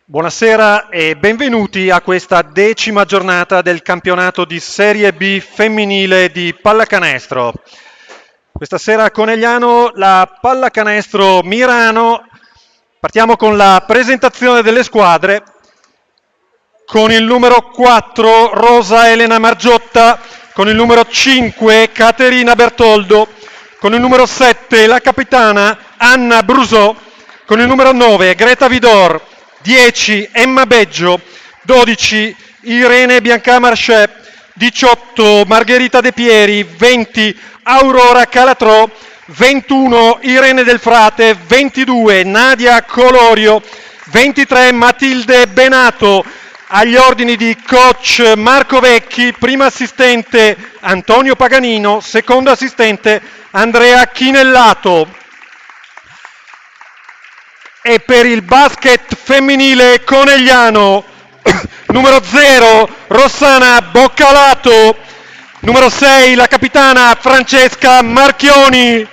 Buonasera e benvenuti a questa 10ª giornata del campionato di Serie B femminile di pallacanestro. Questa sera a Conegliano la pallacanestro Mirano. Partiamo con la presentazione delle squadre. Con il numero 4 Rosa Elena Margiotta, con il numero 5 Caterina Bertoldo, con il numero 7 la capitana Anna Brusò, con il numero 9 Greta Vidor, 10 Emma Beggio, 12 Irene Biancamarché, 18 Margherita De Pieri, 20 Aurora Calatrò, 21 Irene Del Frate, 22 Nadia Colorio, 23 Matilde Benato. Agli ordini di coach Marco Vecchi, primo assistente Antonio Paganino, secondo assistente Andrea Chinellato. E per il basket femminile conegliano, numero 0 Rossana Boccalato, numero 6 la capitana Francesca Marchioni,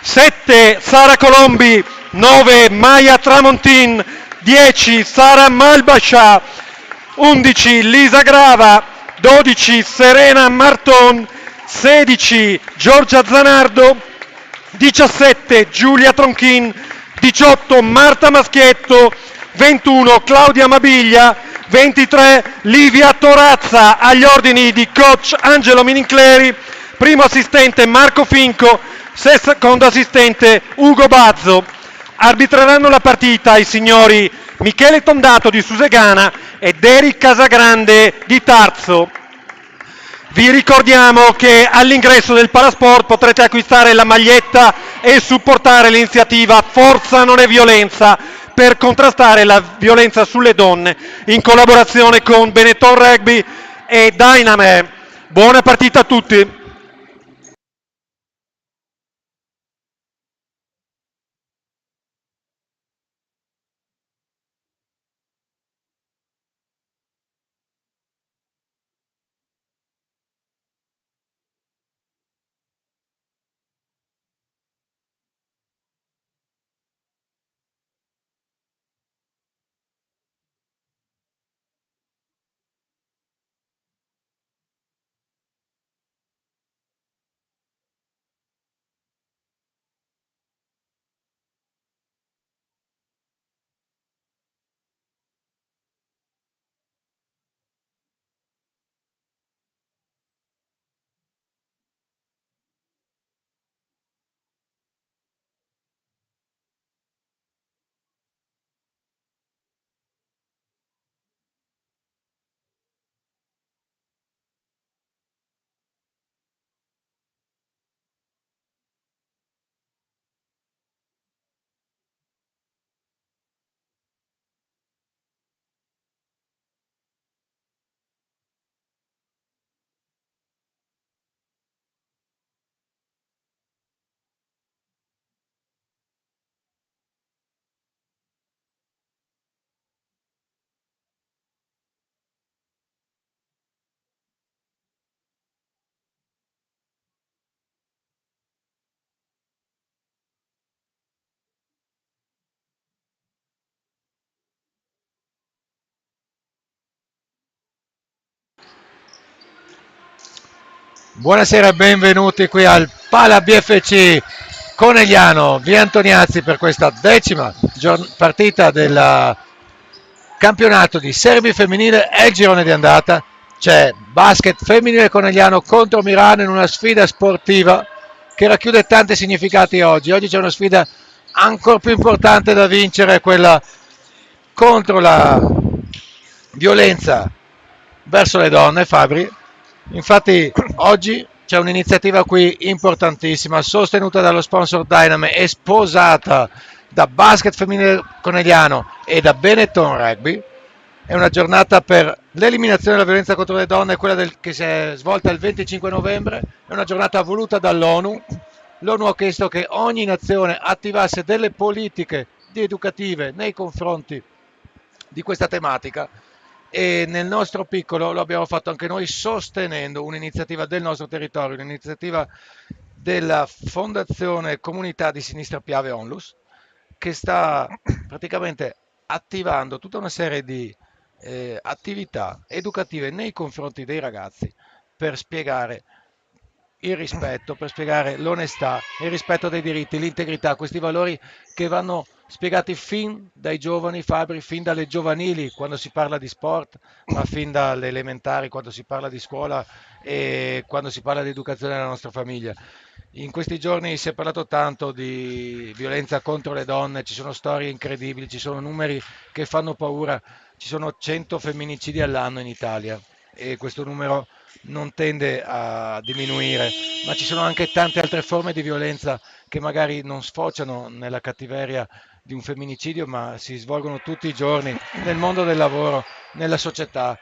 7 Sara Colombi, 9 Maya Tramontin, 10 Sara Malbascia, 11 Lisa Grava, 12 Serena Marton, 16 Giorgia Zanardo, 17 Giulia Tronchin, 18 Marta Maschietto, 21 Claudia Mabiglia, 23 Livia Torazza. Agli ordini di coach Angelo Minincleri, primo assistente Marco Finco, secondo assistente Ugo Bazzo. Arbitreranno la partita i signori Michele Tondato di Susegana ed Eric Casagrande di Tarzo. Vi ricordiamo che all'ingresso del Palasport potrete acquistare la maglietta e supportare l'iniziativa Forza non è violenza per contrastare la violenza sulle donne in collaborazione con Benetton Rugby e Dyname. Buona partita a tutti! Buonasera e benvenuti qui al Pala BFC Conegliano, via Antoniazzi, per questa 10ª partita del campionato di Serie B femminile. È il girone di andata, c'è basket femminile Conegliano contro Mirano in una sfida sportiva che racchiude tanti significati oggi. Oggi c'è una sfida ancora più importante da vincere, quella contro la violenza verso le donne, Fabri. Infatti oggi c'è un'iniziativa qui importantissima, sostenuta dallo sponsor Dyname e sposata da Basket Femminile Conegliano e da Benetton Rugby. È una giornata per l'eliminazione della violenza contro le donne, quella che si è svolta il 25 novembre. È una giornata voluta dall'ONU. L'ONU ha chiesto che ogni nazione attivasse delle politiche educative nei confronti di questa tematica, e nel nostro piccolo lo abbiamo fatto anche noi, sostenendo un'iniziativa del nostro territorio, un'iniziativa della Fondazione Comunità di Sinistra Piave Onlus, che sta praticamente attivando tutta una serie di attività educative nei confronti dei ragazzi per spiegare il rispetto, per spiegare l'onestà, il rispetto dei diritti, l'integrità, questi valori che vanno spiegati fin dai giovani, Fabri, fin dalle giovanili quando si parla di sport, ma fin dalle elementari quando si parla di scuola e quando si parla di educazione nella nostra famiglia. In questi giorni si è parlato tanto di violenza contro le donne, ci sono storie incredibili, ci sono numeri che fanno paura, ci sono 100 femminicidi all'anno in Italia e questo numero non tende a diminuire, ma ci sono anche tante altre forme di violenza che magari non sfociano nella cattiveria di un femminicidio, ma si svolgono tutti i giorni nel mondo del lavoro, nella società.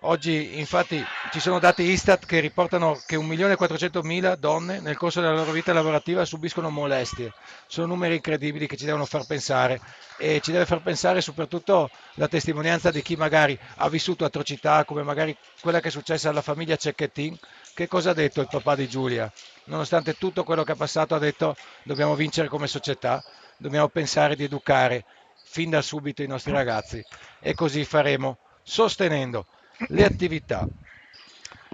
Oggi infatti ci sono dati Istat che riportano che 1.400.000 donne nel corso della loro vita lavorativa subiscono molestie. Sono numeri incredibili che ci devono far pensare e ci deve far pensare soprattutto la testimonianza di chi magari ha vissuto atrocità come magari quella che è successa alla famiglia Cecchettin. Che cosa ha detto il papà di Giulia? Nonostante tutto quello che ha passato ha detto dobbiamo vincere come società, dobbiamo pensare di educare fin da subito i nostri ragazzi e così faremo sostenendo le attività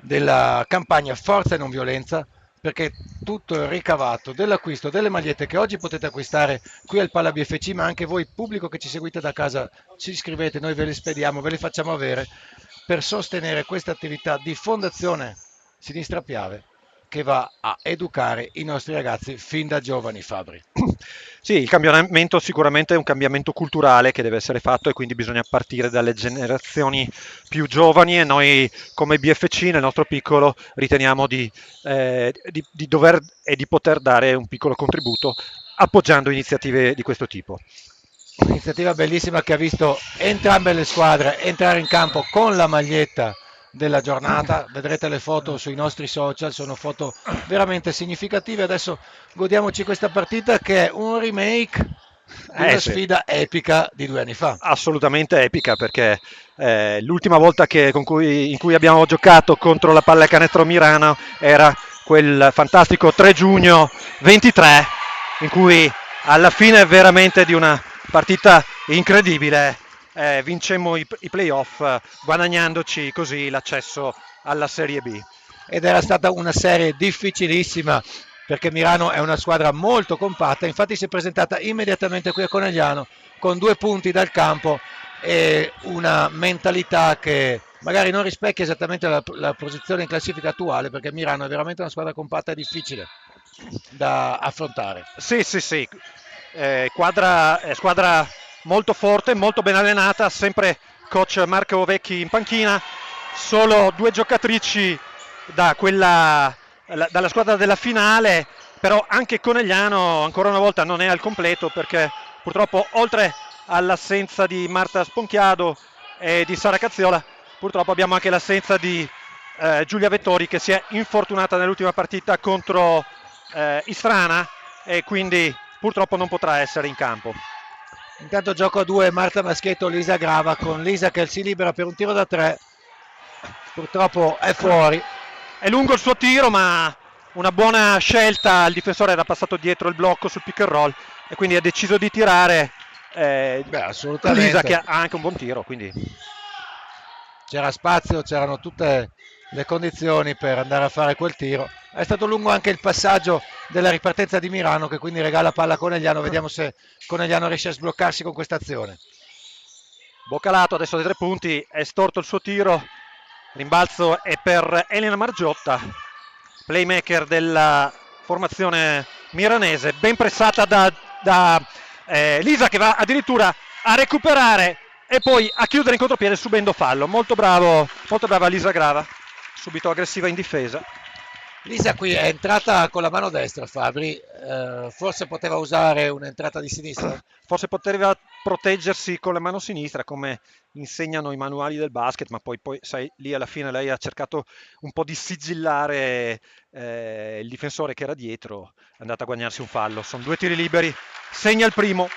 della campagna Forza e non violenza, perché tutto il ricavato dell'acquisto delle magliette che oggi potete acquistare qui al Pala BFC, ma anche voi pubblico che ci seguite da casa, ci iscrivete, noi ve le spediamo, ve le facciamo avere per sostenere questa attività di Fondazione Sinistra Piave che va a educare i nostri ragazzi fin da giovani, Fabri. Sì, il cambiamento sicuramente è un cambiamento culturale che deve essere fatto e quindi bisogna partire dalle generazioni più giovani e noi come BFC nel nostro piccolo riteniamo di dover e di poter dare un piccolo contributo appoggiando iniziative di questo tipo. Un'iniziativa bellissima che ha visto entrambe le squadre entrare in campo con la maglietta della giornata, vedrete le foto sui nostri social, sono foto veramente significative. Adesso godiamoci questa partita che è un remake di una Sì. sfida epica di 2 anni fa. Assolutamente epica perché l'ultima volta in cui abbiamo giocato contro la Pallacanestro Mirano era quel fantastico 3 giugno 23 in cui alla fine veramente di una partita incredibile vincemmo i playoff guadagnandoci così l'accesso alla Serie B. Ed era stata una serie difficilissima perché Mirano è una squadra molto compatta, infatti si è presentata immediatamente qui a Conegliano con 2 punti dal campo e una mentalità che magari non rispecchia esattamente la posizione in classifica attuale, perché Mirano è veramente una squadra compatta e difficile da affrontare. Sì, squadra molto forte, molto ben allenata, sempre coach Marco Vecchi in panchina, solo 2 giocatrici dalla squadra della finale, però anche Conegliano ancora una volta non è al completo perché purtroppo oltre all'assenza di Marta Sponchiado e di Sara Cazziola, purtroppo abbiamo anche l'assenza di Giulia Vettori che si è infortunata nell'ultima partita contro Istrana e quindi purtroppo non potrà essere in campo. Intanto gioco a 2 Marta Maschietto, Lisa Grava, con Lisa che si libera per un tiro da 3, purtroppo è fuori. È lungo il suo tiro ma una buona scelta, il difensore era passato dietro il blocco sul pick and roll e quindi ha deciso di tirare. Assolutamente. Lisa che ha anche un buon tiro, quindi c'era spazio, c'erano tutte le condizioni per andare a fare quel tiro. È stato lungo anche il passaggio della ripartenza di Mirano che quindi regala palla a Conegliano, vediamo se Conegliano riesce a sbloccarsi con questa azione. Boccalato adesso dei 3 punti, è storto il suo tiro, rimbalzo è per Elena Margiotta, playmaker della formazione miranese, ben pressata da Lisa che va addirittura a recuperare e poi a chiudere in contropiede subendo fallo. Molto brava Lisa Grava, subito aggressiva in difesa. Lisa qui è entrata con la mano destra, Fabri, forse poteva usare un'entrata di sinistra? Forse poteva proteggersi con la mano sinistra come insegnano i manuali del basket, ma poi sai, lì alla fine lei ha cercato un po' di sigillare il difensore che era dietro, è andata a guadagnarsi un fallo. Sono 2 tiri liberi, segna il primo.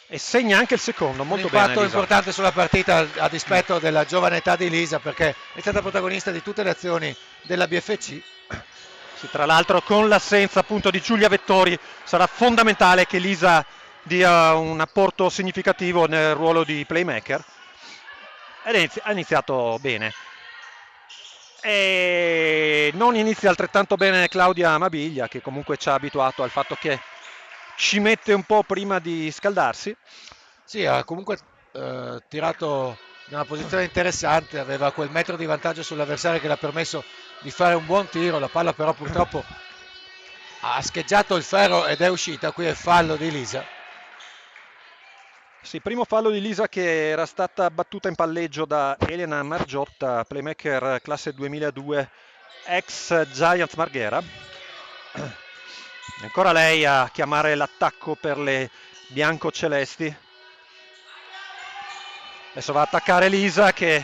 E segna anche il secondo, molto bene. Un impatto importante sulla partita a dispetto della giovane età di Lisa, perché è stata protagonista di tutte le azioni della BFC Sì, tra l'altro con l'assenza appunto di Giulia Vettori sarà fondamentale che Lisa dia un apporto significativo nel ruolo di playmaker. Ed ha iniziato bene. E non inizia altrettanto bene Claudia Amabiglia, che comunque ci ha abituato al fatto che ci mette un po' prima di scaldarsi. Sì, ha comunque tirato in una posizione interessante, aveva quel metro di vantaggio sull'avversario che le ha permesso di fare un buon tiro, la palla però purtroppo ha scheggiato il ferro ed è uscita, qui è fallo di Lisa. Sì, primo fallo di Lisa che era stata battuta in palleggio da Elena Margiotta, playmaker classe 2002, ex Giants Marghera. Ancora lei a chiamare l'attacco per le bianco-celesti. Adesso va a attaccare Lisa che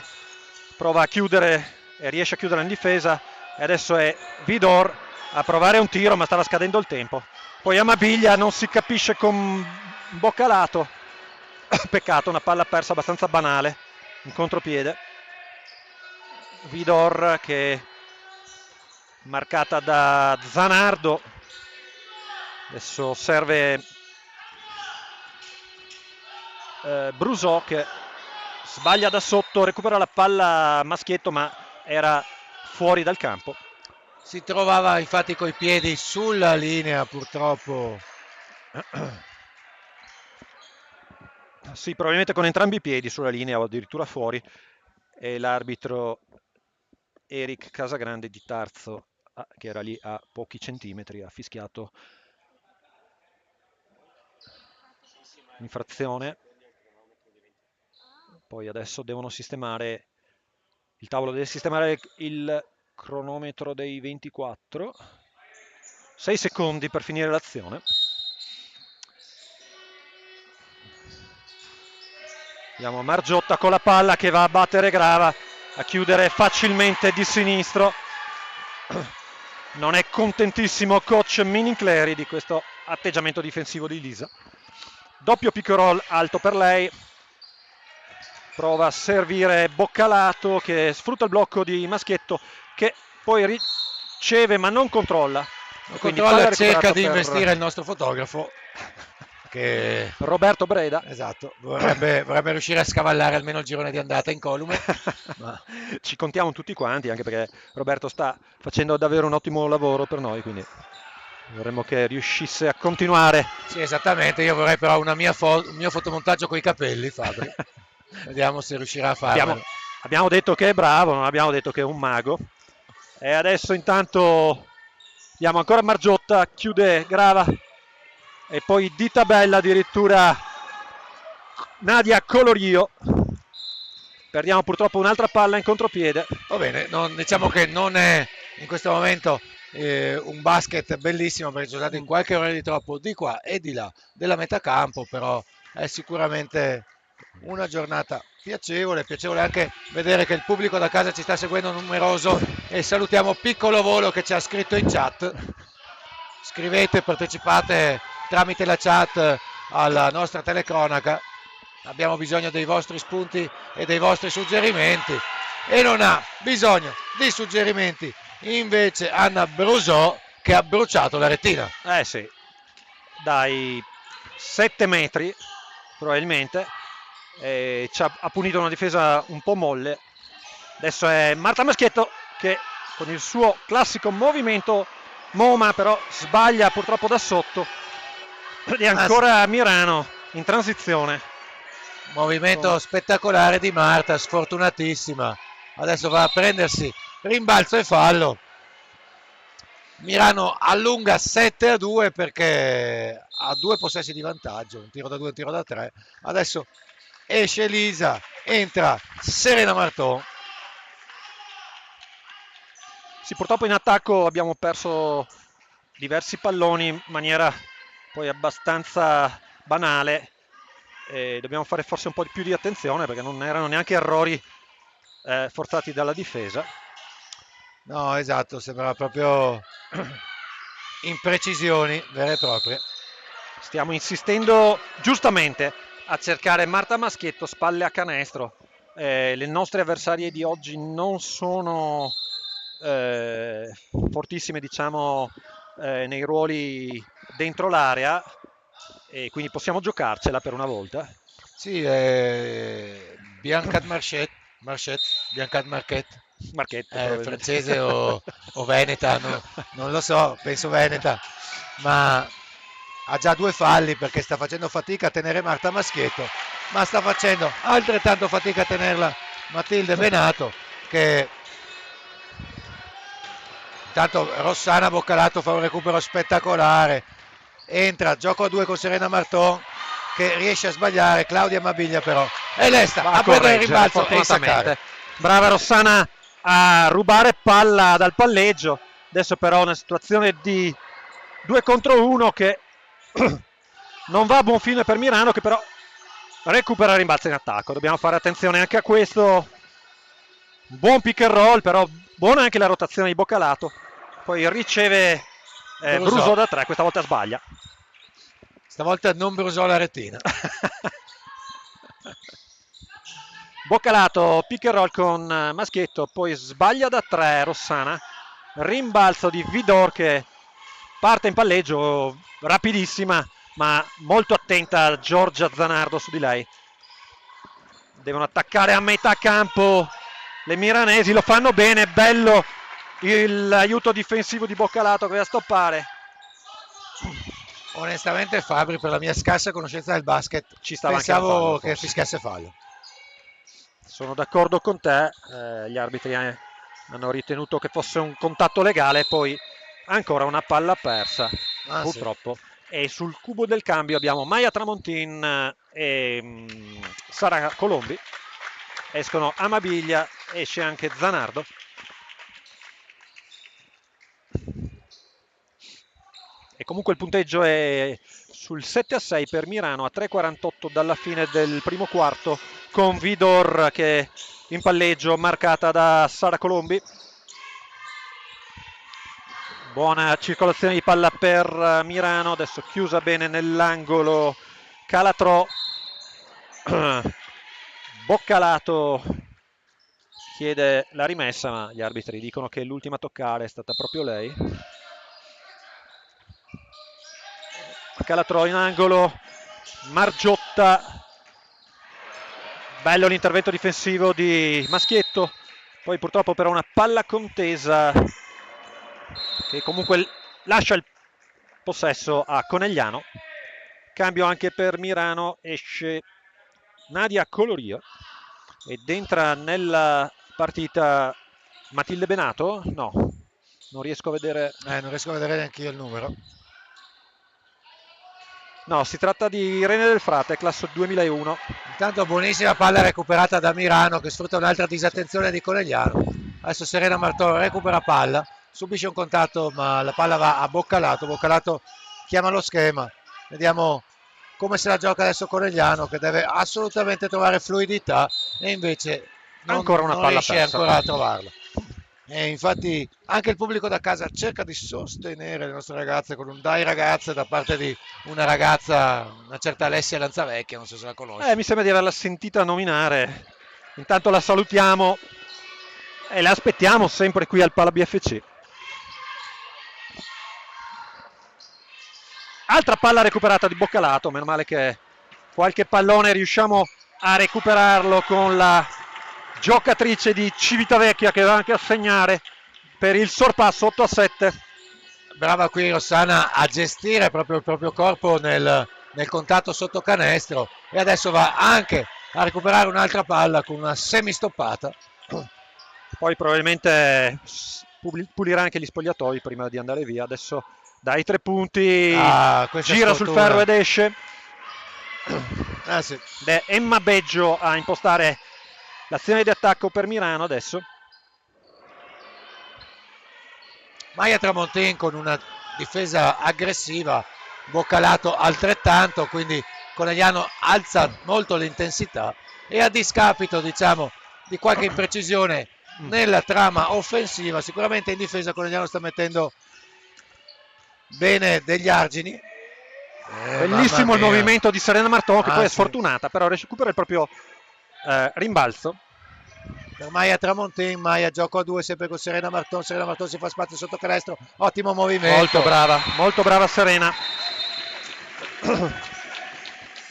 prova a chiudere e riesce a chiudere in difesa. E adesso è Vidor a provare un tiro, ma stava scadendo il tempo. Poi Amabiglia non si capisce con Boccalato. Peccato, una palla persa abbastanza banale in contropiede. Vidor che è marcata da Zanardo. Adesso serve Brusò che sbaglia da sotto, recupera la palla Maschietto ma era fuori dal campo. Si trovava infatti coi piedi sulla linea purtroppo. Sì, probabilmente con entrambi i piedi sulla linea o addirittura fuori. E l'arbitro Eric Casagrande di Tarzo, che era lì a pochi centimetri, ha fischiato infrazione. Poi adesso devono sistemare il tavolo, deve sistemare il cronometro dei 24. 6 secondi per finire l'azione. Vediamo Margiotta con la palla che va a battere Grava, a chiudere facilmente di sinistro. Non è contentissimo coach Minincleri di questo atteggiamento difensivo di Lisa. Doppio pick and roll alto per lei. Prova a servire Boccalato che sfrutta il blocco di Maschietto che poi riceve ma non controlla. Controlla, cerca di investire il nostro fotografo che Roberto Breda. Esatto, vorrebbe riuscire a scavallare almeno il girone di andata incolume. Ma ci contiamo tutti quanti, anche perché Roberto sta facendo davvero un ottimo lavoro per noi, quindi vorremmo che riuscisse a continuare. Sì, esattamente, io vorrei però un mio fotomontaggio con i capelli, Fabri. Vediamo se riuscirà a farlo. Abbiamo detto che è bravo, non abbiamo detto che è un mago. E adesso intanto vediamo ancora Margiotta, chiude Grava e poi di tabella addirittura Nadia Colorio. Perdiamo purtroppo un'altra palla in contropiede. Va bene, diciamo che non è in questo momento un basket bellissimo perché c'è stato in qualche ora di troppo di qua e di là della metà campo, però è sicuramente una giornata piacevole anche vedere che il pubblico da casa ci sta seguendo numeroso e salutiamo Piccolo Volo che ci ha scritto in chat. Scrivete, partecipate tramite la chat alla nostra telecronaca, abbiamo bisogno dei vostri spunti e dei vostri suggerimenti e non ha bisogno di suggerimenti invece Anna Brusò che ha bruciato la retina. Sì, dai 7 metri probabilmente ha punito una difesa un po' molle. Adesso è Marta Maschietto che con il suo classico movimento Moma però sbaglia purtroppo da sotto ed è ancora Mirano in transizione. Movimento spettacolare di Marta, sfortunatissima, adesso va a prendersi rimbalzo e fallo. Mirano allunga 7-2 perché ha 2 possessi di vantaggio, un tiro da 2 e un tiro da 3. Adesso esce Lisa, entra Serena Marton. Sì, purtroppo in attacco abbiamo perso diversi palloni in maniera poi abbastanza banale e dobbiamo fare forse un po' più di attenzione perché non erano neanche errori forzati dalla difesa. No, esatto, sembrava proprio imprecisioni vere e proprie. Stiamo insistendo giustamente a cercare Marta Maschietto, spalle a canestro. Le nostre avversarie di oggi non sono fortissime, diciamo, nei ruoli dentro l'area, e quindi possiamo giocarcela per una volta. Sì, Biancat Biancat Marchetto, probabilmente. francese o veneta, non lo so, penso veneta, ma ha già 2 falli perché sta facendo fatica a tenere Marta Maschietto, ma sta facendo altrettanto fatica a tenerla Matilde Benato, che intanto Rossana Boccalato fa un recupero spettacolare, entra, gioco a 2 con Serena Marton, che riesce a sbagliare, Claudia Mabiglia però è lesta Va a prendere il correggere, rimbalzo e saccare. Brava Rossana a rubare palla dal palleggio. Adesso però una situazione di 2 contro 1 che non va a buon fine per Mirano, che però recupera il rimbalzo in attacco. Dobbiamo fare attenzione anche a questo. Buon pick and roll, però buona anche la rotazione di Boccalato. Poi riceve Brusò da 3, questa volta sbaglia. Stavolta non brusò la retina. Boccalato, pick and roll con Maschietto, poi sbaglia da 3 Rossana. Rimbalzo di Vidor che parte in palleggio, rapidissima, ma molto attenta Giorgia Zanardo su di lei. Devono attaccare a metà campo le miranesi, lo fanno bene, bello l'aiuto difensivo di Boccalato che va a stoppare. Onestamente Fabri, per la mia scarsa conoscenza del basket, Ci stava pensavo anche che fischiasse fallo. Sono d'accordo con te, gli arbitri hanno ritenuto che fosse un contatto legale, poi ancora una palla persa, purtroppo. Sì. E sul cubo del cambio abbiamo Maya Tramontin e Sara Colombi. Escono Amabiglia, esce anche Zanardo. E comunque il punteggio è sul 7-6 per Mirano, a 3:48 dalla fine del primo quarto, con Vidor che in palleggio, marcata da Sara Colombi. Buona circolazione di palla per Mirano, adesso chiusa bene nell'angolo Calatrò. Boccalato chiede la rimessa, ma gli arbitri dicono che l'ultima a toccare è stata proprio lei. Calatrò in angolo, Margiotta, bello l'intervento difensivo di Maschietto, poi purtroppo però una palla contesa che comunque lascia il possesso a Conegliano. Cambio anche per Mirano, esce Nadia Coloria ed entra nella partita Matilde Benato. No, non riesco a vedere. Non riesco a vedere neanche io il numero. No, si tratta di Irene Del Frate, classe 2001. Intanto buonissima palla recuperata da Mirano, che sfrutta un'altra disattenzione di Conegliano. Adesso Serena Martoro recupera palla, subisce un contatto ma la palla va a Boccalato. Boccalato chiama lo schema. Vediamo come se la gioca adesso Conegliano, che deve assolutamente trovare fluidità e invece non riesce ancora a trovarla. E infatti anche il pubblico da casa cerca di sostenere le nostre ragazze con un dai ragazze da parte di una ragazza, una certa Alessia Lanzavecchia, non so se la conosci. Mi sembra di averla sentita nominare. Intanto la salutiamo e la aspettiamo sempre qui al Pala BFC. Altra palla recuperata di Boccalato, meno male che qualche pallone riusciamo a recuperarlo con la giocatrice di Civitavecchia che va anche a segnare per il sorpasso 8-7. Brava qui Rossana a gestire proprio il proprio corpo nel contatto sotto canestro, e adesso va anche a recuperare un'altra palla con una semistoppata. Poi probabilmente pulirà anche gli spogliatoi prima di andare via. Adesso dai 3 punti, gira sul ferro ed esce. Sì. Ed è Emma Beggio a impostare l'azione di attacco per Mirano adesso. Maya Tramontin con una difesa aggressiva, Boccalato altrettanto, quindi Conegliano alza molto l'intensità e a discapito, diciamo, di qualche imprecisione nella trama offensiva, sicuramente in difesa Conegliano sta mettendo bene degli argini. Bellissimo il movimento di Serena Marton, che poi è sfortunata, però recupera il proprio rimbalzo. per Maia Tramontin. Maia gioco a 2 sempre con Serena Marton. Serena Marton si fa spazio sotto canestro, ottimo movimento. Molto brava Serena.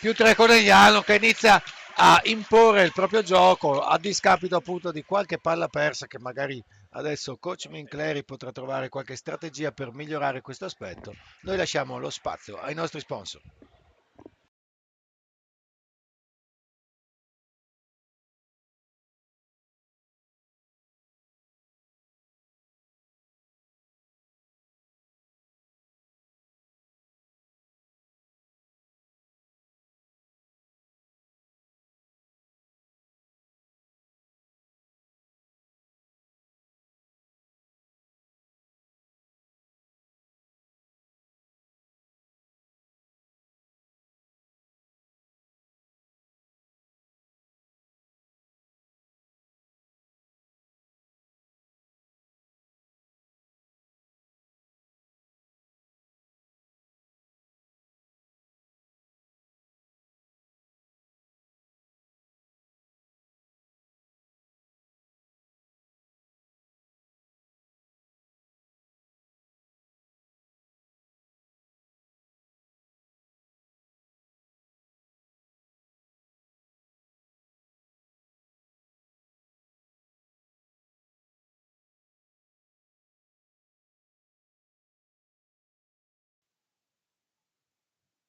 Più 3 Conegliano che inizia a imporre il proprio gioco a discapito appunto di qualche palla persa, che magari adesso coach Mincleri potrà trovare qualche strategia per migliorare questo aspetto. Noi lasciamo lo spazio ai nostri sponsor.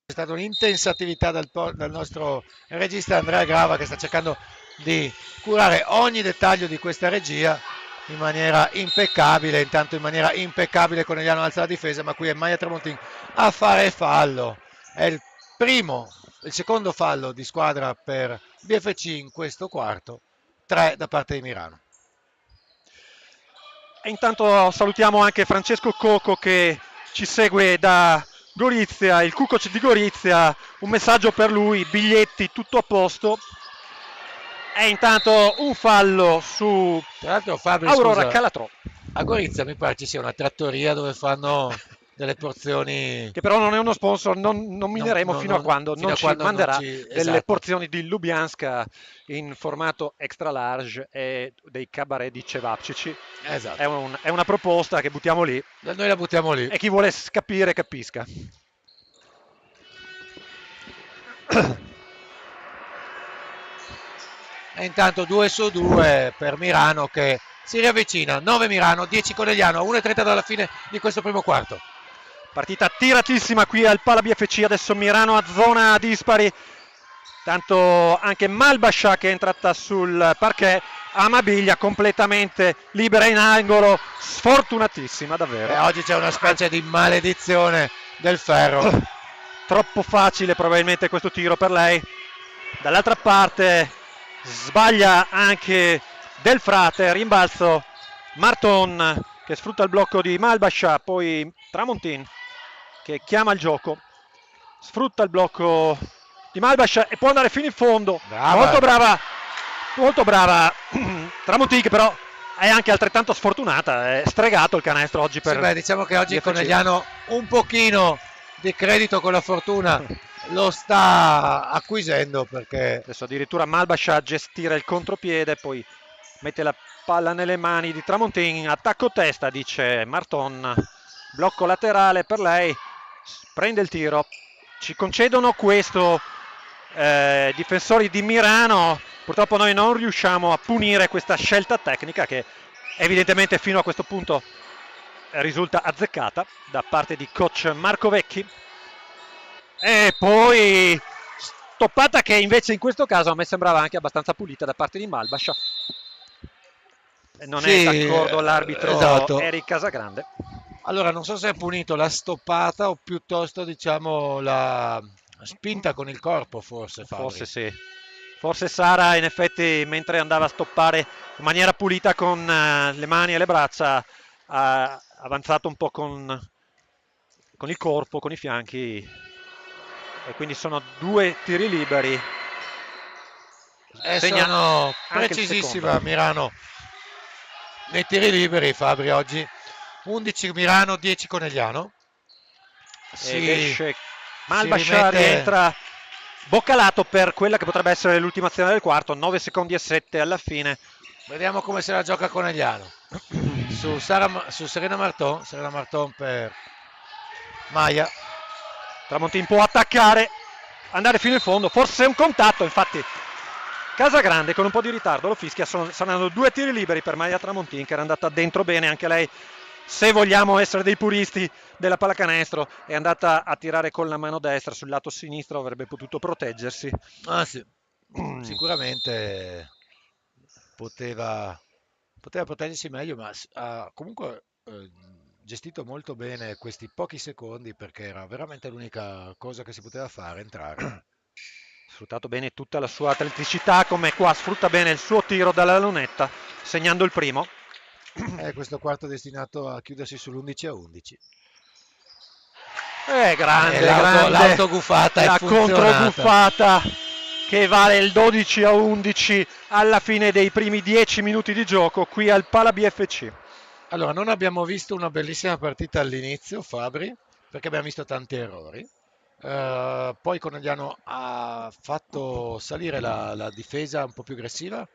C'è stata un'intensatività dal nostro regista Andrea Grava, che sta cercando di curare ogni dettaglio di questa regia in maniera impeccabile. Intanto in maniera impeccabile Conegliano alza la difesa, ma qui è Maia Tramontin a fare fallo. È il secondo fallo di squadra per BFC in questo quarto, 3 da parte di Mirano. E intanto salutiamo anche Francesco Coco che ci segue da Gorizia, il Kukoc di Gorizia. Un messaggio per lui, biglietti tutto a posto. E intanto un fallo su Tra l'altro Fabri, Aurora scusa, Calatrò, a Gorizia mi pare ci sia una trattoria dove fanno delle porzioni che però non è uno sponsor, non mineremo fino a quando fino non a ci quando manderà non ci- delle esatto. porzioni di Lubianska in formato extra large e dei cabaret di cevapcici. Esatto. È una proposta che buttiamo lì Noi la buttiamo lì. e chi vuole capire capisca. E intanto 2 su 2 per Mirano che si riavvicina. 9 Mirano, 10 Conegliano, a 1:30 dalla fine di questo primo quarto. Partita tiratissima qui al Pala BFC, adesso Mirano a zona dispari, tanto anche Malbascia che è entrata sul parquet, Amabiglia completamente libera in angolo, sfortunatissima davvero. Oggi c'è una specie di maledizione del ferro. Troppo facile probabilmente questo tiro per lei. Dall'altra parte sbaglia anche Del Frate, rimbalzo Marton che sfrutta il blocco di Malbascia, poi Tramontin che chiama il gioco, sfrutta il blocco di Malbascia e può andare fino in fondo. Brava. Molto brava Tramontin, che però è anche altrettanto sfortunata, è stregato il canestro oggi per Diciamo che oggi BFC. Conegliano un pochino di credito con la fortuna lo sta acquisendo, perché adesso addirittura Malbascia a gestire il contropiede, poi mette la palla nelle mani di Tramontin, attacco testa dice Marton, blocco laterale per lei, prende il tiro, ci concedono questo difensori di Mirano, purtroppo noi non riusciamo a punire questa scelta tecnica che evidentemente fino a questo punto risulta azzeccata da parte di coach Marco Vecchi. E poi stoppata che invece in questo caso a me sembrava anche abbastanza pulita da parte di Malbascia. Non sì, è d'accordo l'arbitro, esatto. Eric Casagrande. Allora non so se è punito la stoppata o piuttosto diciamo la spinta con il corpo, forse Fabri. Forse sì. Forse Sara in effetti mentre andava a stoppare in maniera pulita con le mani e le braccia ha avanzato un po' con il corpo, con i fianchi, e quindi sono 2 tiri liberi. Segna Sono anche il precisissima secondo. Mirano nei tiri liberi, Fabri oggi 11 Mirano, 10 Conegliano. Ed esce Malbascia, rimette... rientra boccalato per quella che potrebbe essere l'ultima azione del quarto, 9 secondi e 7 alla fine, Vediamo come se la gioca Conegliano. Su Serena Marton per Maia. Tramontin può attaccare, andare fino in fondo, forse un contatto, infatti Casagrande con un po' di ritardo lo fischia. Saranno 2 tiri liberi per Maia Tramontin, che era andata dentro bene anche lei. Se vogliamo essere dei puristi della pallacanestro, è andata a tirare con la mano destra, sul lato sinistro avrebbe potuto proteggersi. Ah sì, sicuramente poteva proteggersi meglio, ma ha comunque gestito molto bene questi pochi secondi, perché era veramente l'unica cosa che si poteva fare, entrare. Sfruttato bene tutta la sua atleticità, come qua sfrutta bene il suo tiro dalla lunetta, segnando il primo. Questo quarto destinato a chiudersi sull'11-11. Grande, l'autoguffata è la funzionata. controguffata che vale il 12-11 alla fine dei primi 10 minuti di gioco qui al Pala BFC. Allora, non abbiamo visto una bellissima partita all'inizio, Fabri, perché abbiamo visto tanti errori. Poi Conegliano ha fatto salire la difesa un po' più aggressiva,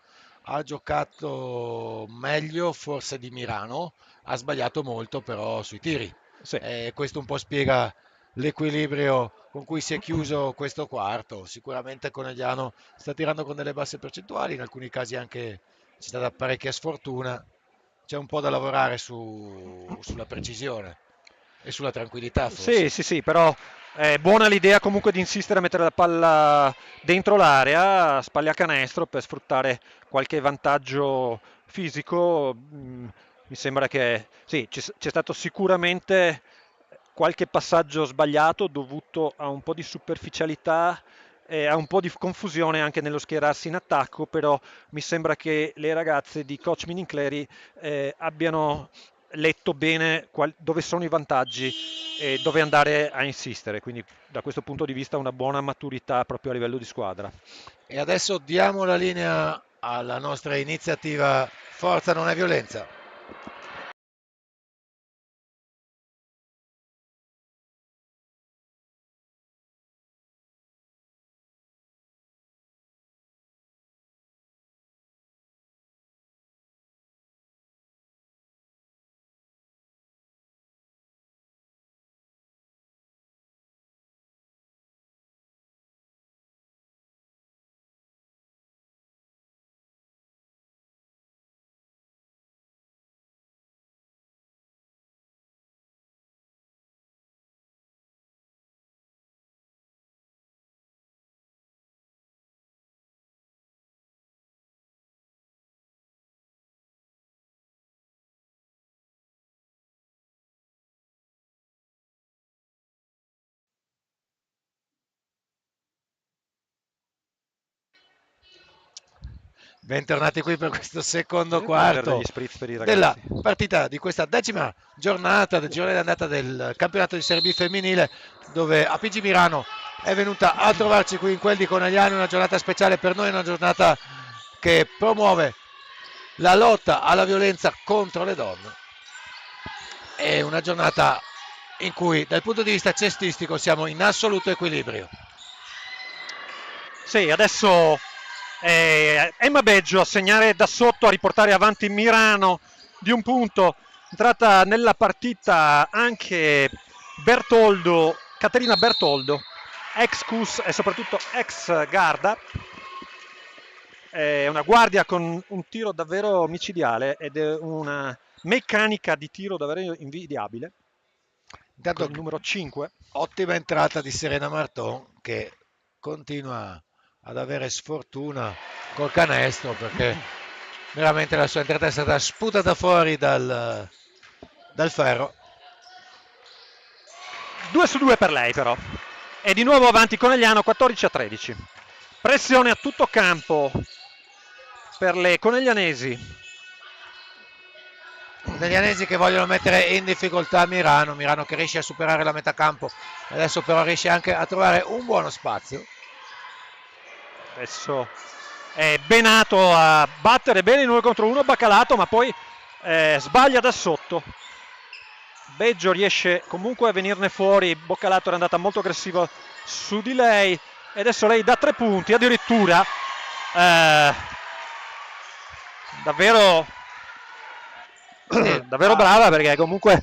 ha giocato meglio forse di Mirano, ha sbagliato molto però sui tiri. Sì. Questo un po' spiega l'equilibrio con cui si è chiuso questo quarto. Sicuramente Conegliano sta tirando con delle basse percentuali, in alcuni casi anche c'è stata parecchia sfortuna. C'è un po' da lavorare sulla precisione e sulla tranquillità, forse. Sì, però è buona l'idea comunque di insistere a mettere la palla dentro l'area, spalle a canestro, per sfruttare qualche vantaggio fisico. Mi sembra che sì, c'è stato sicuramente qualche passaggio sbagliato dovuto a un po' di superficialità e a un po' di confusione anche nello schierarsi in attacco, però mi sembra che le ragazze di coach Minincleri abbiano letto bene dove sono i vantaggi e dove andare a insistere, quindi da questo punto di vista una buona maturità proprio a livello di squadra. E adesso diamo la linea alla nostra iniziativa Forza non è violenza. Bentornati qui per questo secondo quarto degli spritz per i della ragazzi. partita di questa 10ª giornata del girone d'andata del campionato di Serie B femminile, dove APG Mirano è venuta a trovarci qui in quel di Conegliano. Una giornata speciale per noi, una giornata che promuove la lotta alla violenza contro le donne. È una giornata in cui dal punto di vista cestistico siamo in assoluto equilibrio. Sì, adesso Emma Beggio a segnare da sotto, a riportare avanti Mirano di un punto. Entrata nella partita anche Caterina Bertoldo, ex CUS e soprattutto ex Garda. È una guardia con un tiro davvero micidiale ed è una meccanica di tiro davvero invidiabile. Intanto Con il numero 5. Ottima entrata di Serena Marton, che continua ad avere sfortuna col canestro, perché veramente la sua entrata è stata sputata fuori dal ferro. 2-2 per lei però. E di nuovo avanti Conegliano, 14-13. Pressione a tutto campo per le coneglianesi. Coneglianesi che vogliono mettere in difficoltà Mirano che riesce a superare la metà campo, adesso però riesce anche a trovare un buono spazio. Adesso è Benato a battere bene in 1 contro 1 Baccalato, ma poi sbaglia da sotto. Beggio riesce comunque a venirne fuori. Boccalato era andata molto aggressiva su di lei e adesso lei da 3 punti addirittura da davvero davvero brava, perché comunque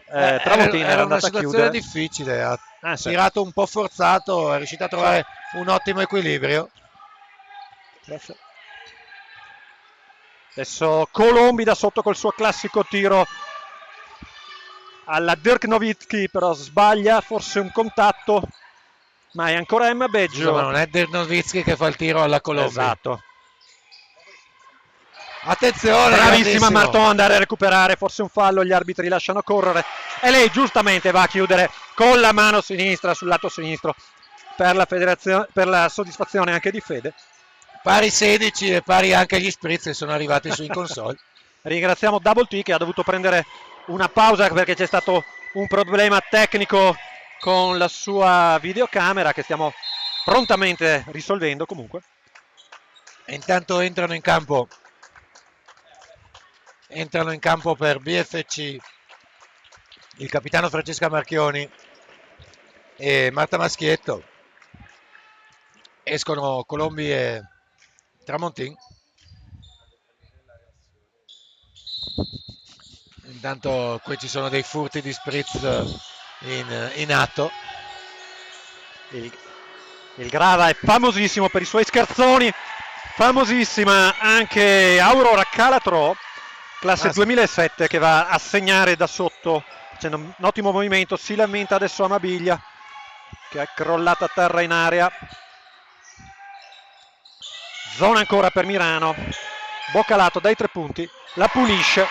Tramontina era una andata a situazione chiudere. difficile, ha Sì. tirato un po' forzato, è riuscito a trovare un ottimo equilibrio. Adesso Colombi da sotto col suo classico tiro alla Dirk Nowitzki, però sbaglia, forse un contatto, ma è ancora Emma Scusa, ma Beggio. non è Dirk Nowitzki che fa il tiro alla Colombi? Esatto. Attenzione, Bravissima grandissimo. Marton ad andare a recuperare, forse un fallo, gli arbitri lasciano correre e lei giustamente va a chiudere con la mano sinistra sul lato sinistro per la, per la soddisfazione anche di Fede. Pari 16 e pari anche gli spritz che sono arrivati su in console. Ringraziamo Double T che ha dovuto prendere una pausa perché c'è stato un problema tecnico con la sua videocamera che stiamo prontamente risolvendo comunque. E intanto entrano in campo per BFC il capitano Francesca Marchioni e Marta Maschietto. Escono Colombi e Tramontin. Intanto qui ci sono dei furti di spritz in atto. Il Grava è famosissimo per i suoi scherzoni, famosissima anche Aurora Calatro, classe 2007, che va a segnare da sotto, facendo un ottimo movimento. Si lamenta adesso Amabiglia che è crollata a terra in area. Zona ancora per Mirano, Boccalato dai 3 punti, la pulisce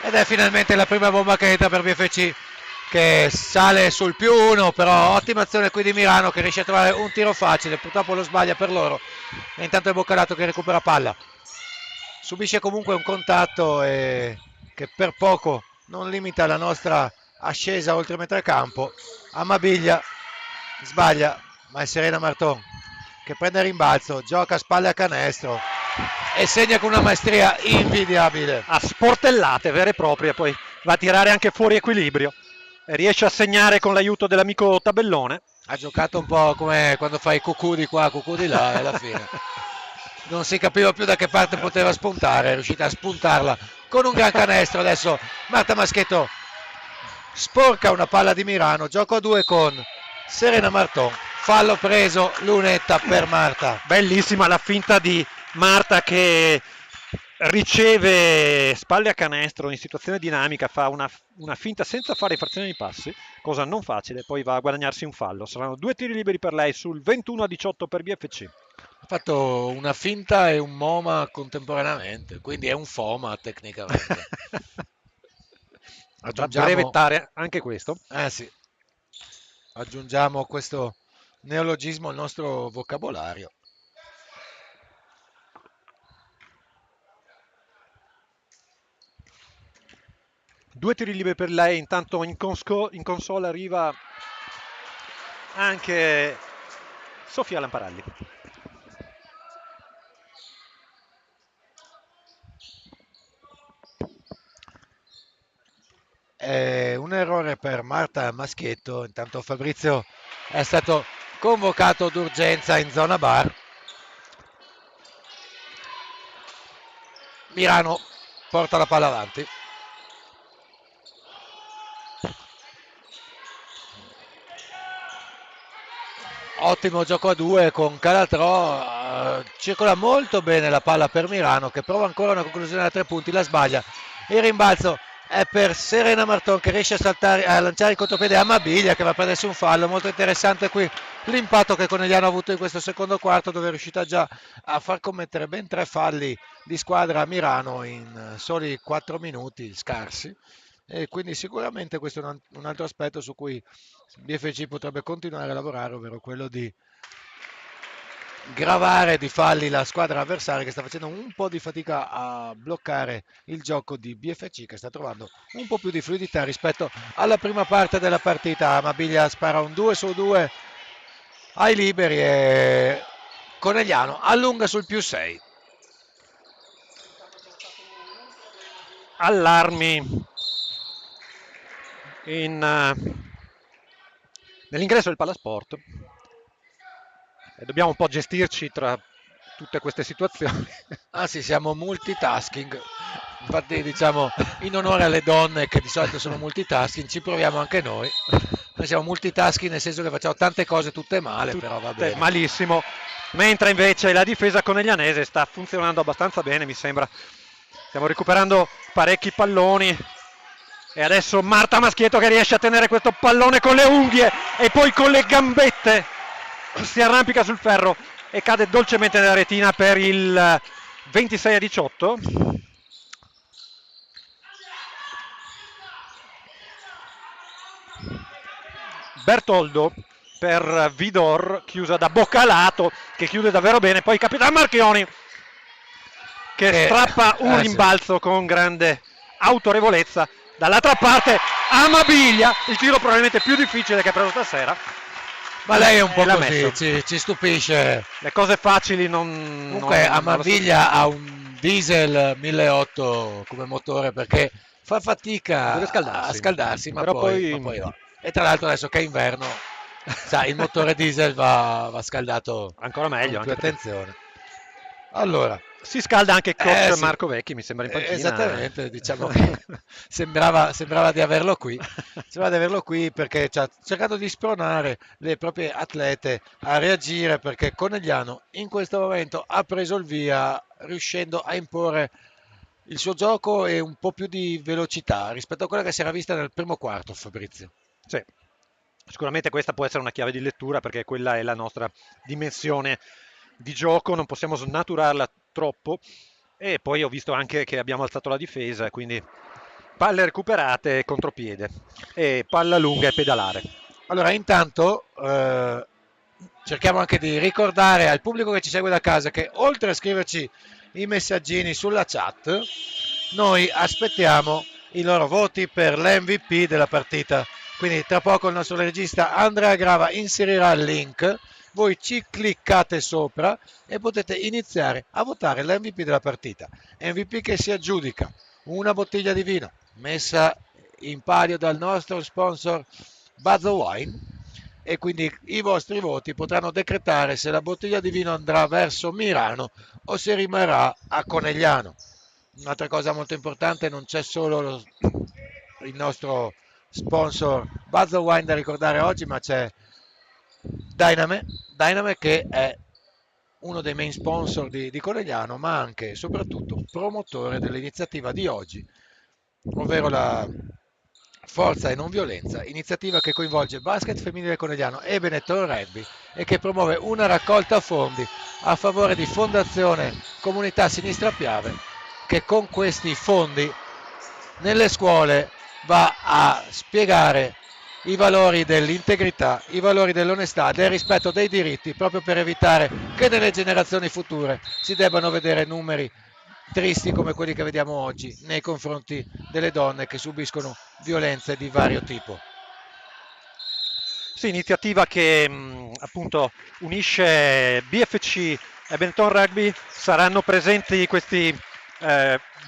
ed è finalmente la prima bomba che entra per BFC, che sale sul +1, però ottima azione qui di Mirano che riesce a trovare un tiro facile, purtroppo lo sbaglia per loro, e intanto è Boccalato che recupera palla, subisce comunque un contatto che per poco non limita la nostra ascesa oltre metà campo. Amabiglia sbaglia, ma è Serena Marton che prende il rimbalzo, gioca a spalle a canestro e segna con una maestria invidiabile. A sportellate vere e proprie, poi va a tirare anche fuori equilibrio e riesce a segnare con l'aiuto dell'amico Tabellone. Ha giocato un po' come quando fai cucù di qua, cucù di là, e alla fine non si capiva più da che parte poteva spuntare, è riuscita a spuntarla con un gran canestro. Adesso Marta Maschietto sporca una palla di Mirano, gioco a 2 con Serena Marton, fallo preso, lunetta per Marta. Bellissima la finta di Marta che riceve spalle a canestro in situazione dinamica, fa una finta senza fare frazione di passi, cosa non facile, poi va a guadagnarsi un fallo. Saranno 2 tiri liberi per lei sul 21-18 per BFC. Ha fatto una finta e un MoMA contemporaneamente, quindi è un FOMA tecnicamente. Aggiungiamo brevettare anche questo. Sì. Aggiungiamo questo neologismo al nostro vocabolario. Due tiri liberi per lei, intanto in console arriva anche Sofia Lamparelli. Un errore per Marta Maschietto, intanto Fabrizio è stato convocato d'urgenza in zona bar. Mirano porta la palla avanti. Ottimo gioco a 2 con Calatrò, circola molto bene la palla per Mirano che prova ancora una conclusione da 3 punti, la sbaglia. Il rimbalzo è per Serena Marton che riesce a lanciare il contropiede a Amabiglia che va a prendersi un fallo. Molto interessante qui l'impatto che Conegliano ha avuto in questo secondo quarto, dove è riuscita già a far commettere ben 3 falli di squadra a Mirano in soli 4 minuti scarsi, e quindi sicuramente questo è un altro aspetto su cui BFC potrebbe continuare a lavorare, ovvero quello di gravare di falli la squadra avversaria, che sta facendo un po' di fatica a bloccare il gioco di BFC, che sta trovando un po' più di fluidità rispetto alla prima parte della partita. Amabiglia spara un 2 su 2 ai liberi e Conegliano allunga sul +6. Allarmi nell'ingresso del Palasport e dobbiamo un po' gestirci tra tutte queste situazioni. Anzi, siamo multitasking. Infatti, diciamo, in onore alle donne che di solito sono multitasking, ci proviamo anche noi. Noi siamo multitasking nel senso che facciamo tante cose tutte male, però va bene. Malissimo. Mentre invece la difesa coneglianese sta funzionando abbastanza bene, mi sembra. Stiamo recuperando parecchi palloni. E adesso Marta Maschietto che riesce a tenere questo pallone con le unghie e poi con le gambette. Si arrampica sul ferro e cade dolcemente nella retina per il 26-18. Bertoldo per Vidor, chiusa da Boccalato che chiude davvero bene, poi Capitan Marchioni che strappa un rimbalzo con grande autorevolezza. Dall'altra parte Amabilia, il tiro probabilmente più difficile che ha preso stasera. Ma lei è un po' così, ci stupisce. Le cose facili Comunque Amabilia ha un diesel 1.800 come motore perché fa fatica a scaldarsi, ma poi va. E tra l'altro adesso che è inverno, sa, il motore diesel va scaldato ancora meglio, con più attenzione. Allora, si scalda anche il coach Marco Vecchi, mi sembra in panchina. Esattamente, diciamo che sembrava di averlo qui. Sembrava di averlo qui perché ha cercato di spronare le proprie atlete a reagire perché Conegliano in questo momento ha preso il via riuscendo a imporre il suo gioco e un po' più di velocità rispetto a quella che si era vista nel primo quarto, Fabrizio. Sì, sicuramente questa può essere una chiave di lettura perché quella è la nostra dimensione di gioco, non possiamo snaturarla troppo. E poi ho visto anche che abbiamo alzato la difesa, quindi palle recuperate, contropiede e palla lunga e pedalare. Allora intanto cerchiamo anche di ricordare al pubblico che ci segue da casa che oltre a scriverci i messaggini sulla chat, noi aspettiamo i loro voti per l'MVP della partita. Quindi tra poco il nostro regista Andrea Grava inserirà il link, voi ci cliccate sopra e potete iniziare a votare l'MVP della partita. MVP che si aggiudica una bottiglia di vino messa in palio dal nostro sponsor Buzz Wine, e quindi i vostri voti potranno decretare se la bottiglia di vino andrà verso Mirano o se rimarrà a Conegliano. Un'altra cosa molto importante, non c'è solo il nostro sponsor Buzz Wine da ricordare oggi, ma c'è Dyname che è uno dei main sponsor di Conegliano, ma anche e soprattutto promotore dell'iniziativa di oggi, ovvero la Forza e Non Violenza, iniziativa che coinvolge Basket Femminile Conegliano e Benetton Rugby e che promuove una raccolta fondi a favore di Fondazione Comunità Sinistra Piave, che con questi fondi nelle scuole va a spiegare i valori dell'integrità, i valori dell'onestà, del rispetto dei diritti, proprio per evitare che nelle generazioni future si debbano vedere numeri tristi come quelli che vediamo oggi nei confronti delle donne che subiscono violenze di vario tipo. Sì, iniziativa che appunto unisce BFC e Benetton Rugby. Saranno presenti questi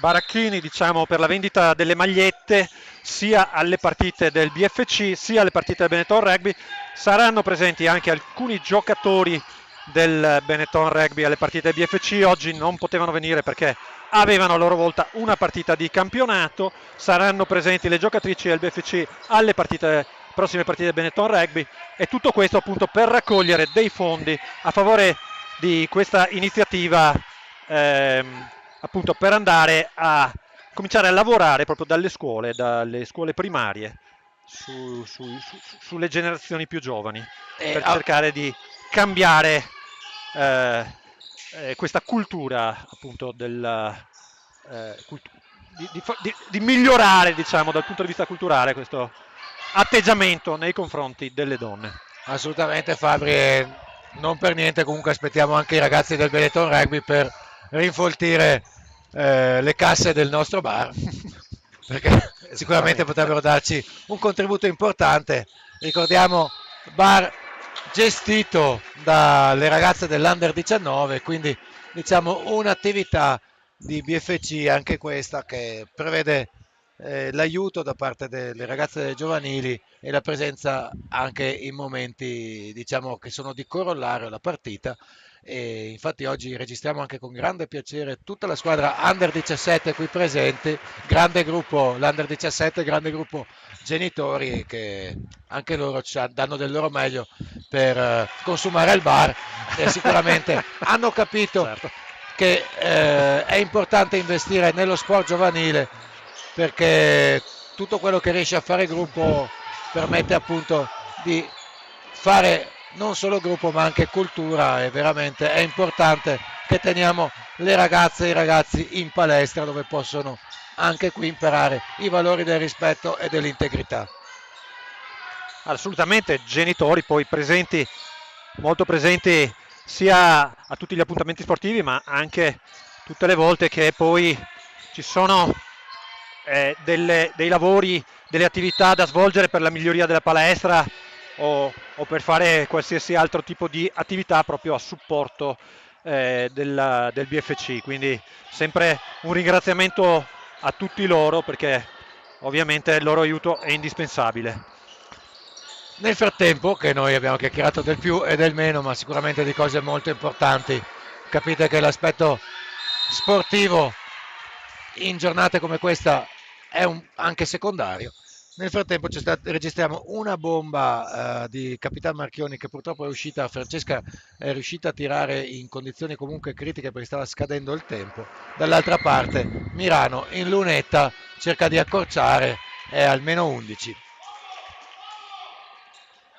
baracchini, diciamo, per la vendita delle magliette sia alle partite del BFC sia alle partite del Benetton Rugby. Saranno presenti anche alcuni giocatori del Benetton Rugby alle partite del BFC. Oggi non potevano venire perché avevano a loro volta una partita di campionato. Saranno presenti le giocatrici del BFC alle prossime partite del Benetton Rugby, e tutto questo appunto per raccogliere dei fondi a favore di questa iniziativa, appunto per andare a cominciare a lavorare proprio dalle scuole primarie sulle generazioni più giovani, per cercare di cambiare questa cultura appunto di migliorare, diciamo, dal punto di vista culturale questo atteggiamento nei confronti delle donne. Assolutamente, Fabri, e non per niente comunque aspettiamo anche i ragazzi del Benetton Rugby per rinfoltire le casse del nostro bar perché sicuramente potrebbero darci un contributo importante. Ricordiamo, bar gestito dalle ragazze dell'Under 19, quindi diciamo un'attività di BFC anche questa che prevede l'aiuto da parte delle ragazze giovanili e la presenza anche in momenti, diciamo, che sono di corollario alla partita, e infatti oggi registriamo anche con grande piacere tutta la squadra Under 17 qui presente, grande gruppo l'Under 17, grande gruppo genitori che anche loro danno del loro meglio per consumare al bar e sicuramente hanno capito Certo. che è importante investire nello sport giovanile perché tutto quello che riesce a fare gruppo permette appunto di fare non solo gruppo ma anche cultura e veramente è importante che teniamo le ragazze e i ragazzi in palestra dove possono anche qui imparare i valori del rispetto e dell'integrità. Assolutamente, genitori poi presenti, molto presenti sia a tutti gli appuntamenti sportivi, ma anche tutte le volte che poi ci sono dei lavori, delle attività da svolgere per la miglioria della palestra o per fare qualsiasi altro tipo di attività proprio a supporto del BFC. Quindi sempre un ringraziamento a tutti loro perché ovviamente il loro aiuto è indispensabile. Nel frattempo, che noi abbiamo chiacchierato del più e del meno, ma sicuramente di cose molto importanti, capite che l'aspetto sportivo in giornate come questa è anche secondario. Nel frattempo registriamo una bomba di Capitan Marchioni che purtroppo è uscita, Francesca è riuscita a tirare in condizioni comunque critiche perché stava scadendo il tempo. Dall'altra parte Mirano in lunetta cerca di accorciare, è almeno 11.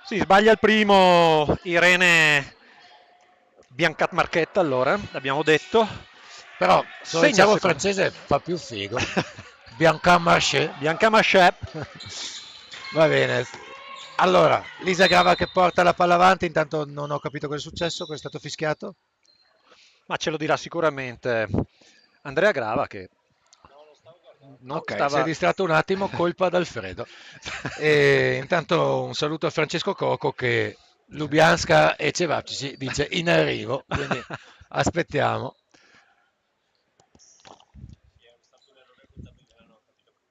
Sì, sbaglia il primo Irene Biancat Marchetta, allora, l'abbiamo detto. Però se lo Segna il diciamo secondo. francese fa più figo. Bianca Marché. Bianca Mascè. Va bene. Allora, Lisa Grava che porta la palla avanti, intanto non ho capito cosa è successo, cosa è stato fischiato. Ma ce lo dirà sicuramente Andrea Grava che non Ok, si è stava... distratto un attimo, colpa ad Alfredo. E intanto un saluto a Francesco Coco che Lubianska e Cevapcici dice in arrivo, quindi aspettiamo.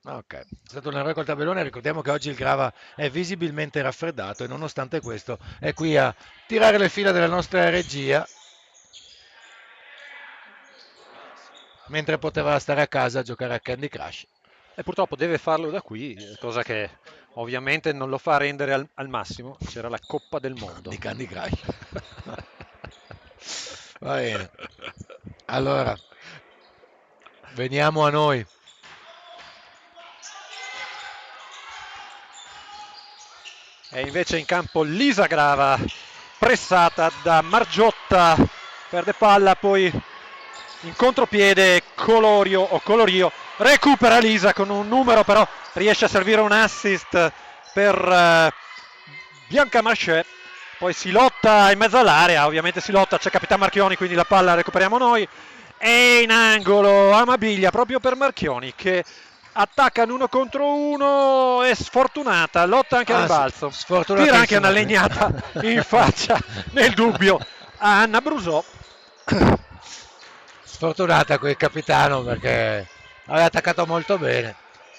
Ok, è stato un errore col tabellone, ricordiamo che oggi il Grava è visibilmente raffreddato e nonostante questo è qui a tirare le fila della nostra regia, mentre poteva stare a casa a giocare a Candy Crush. E purtroppo deve farlo da qui, cosa che ovviamente non lo fa rendere al massimo. C'era la Coppa del Mondo. Di Candy Crush. Va bene. Allora, veniamo a noi. E invece in campo Lisa Grava, pressata da Margiotta, perde palla, poi in contropiede Colorio, recupera Lisa con un numero, però riesce a servire un assist per Bianca Marché. Poi si lotta in mezzo all'area, ovviamente si lotta, c'è Capitan Marchioni, quindi la palla la recuperiamo noi. E in angolo Amabiglia proprio per Marchioni che attacca in uno contro uno, è sfortunata, lotta anche a rimbalzo, tira anche una Sfortunatissima qui. legnata in faccia nel dubbio a Anna Brusò. Sfortunata qui il capitano perché aveva attaccato molto bene.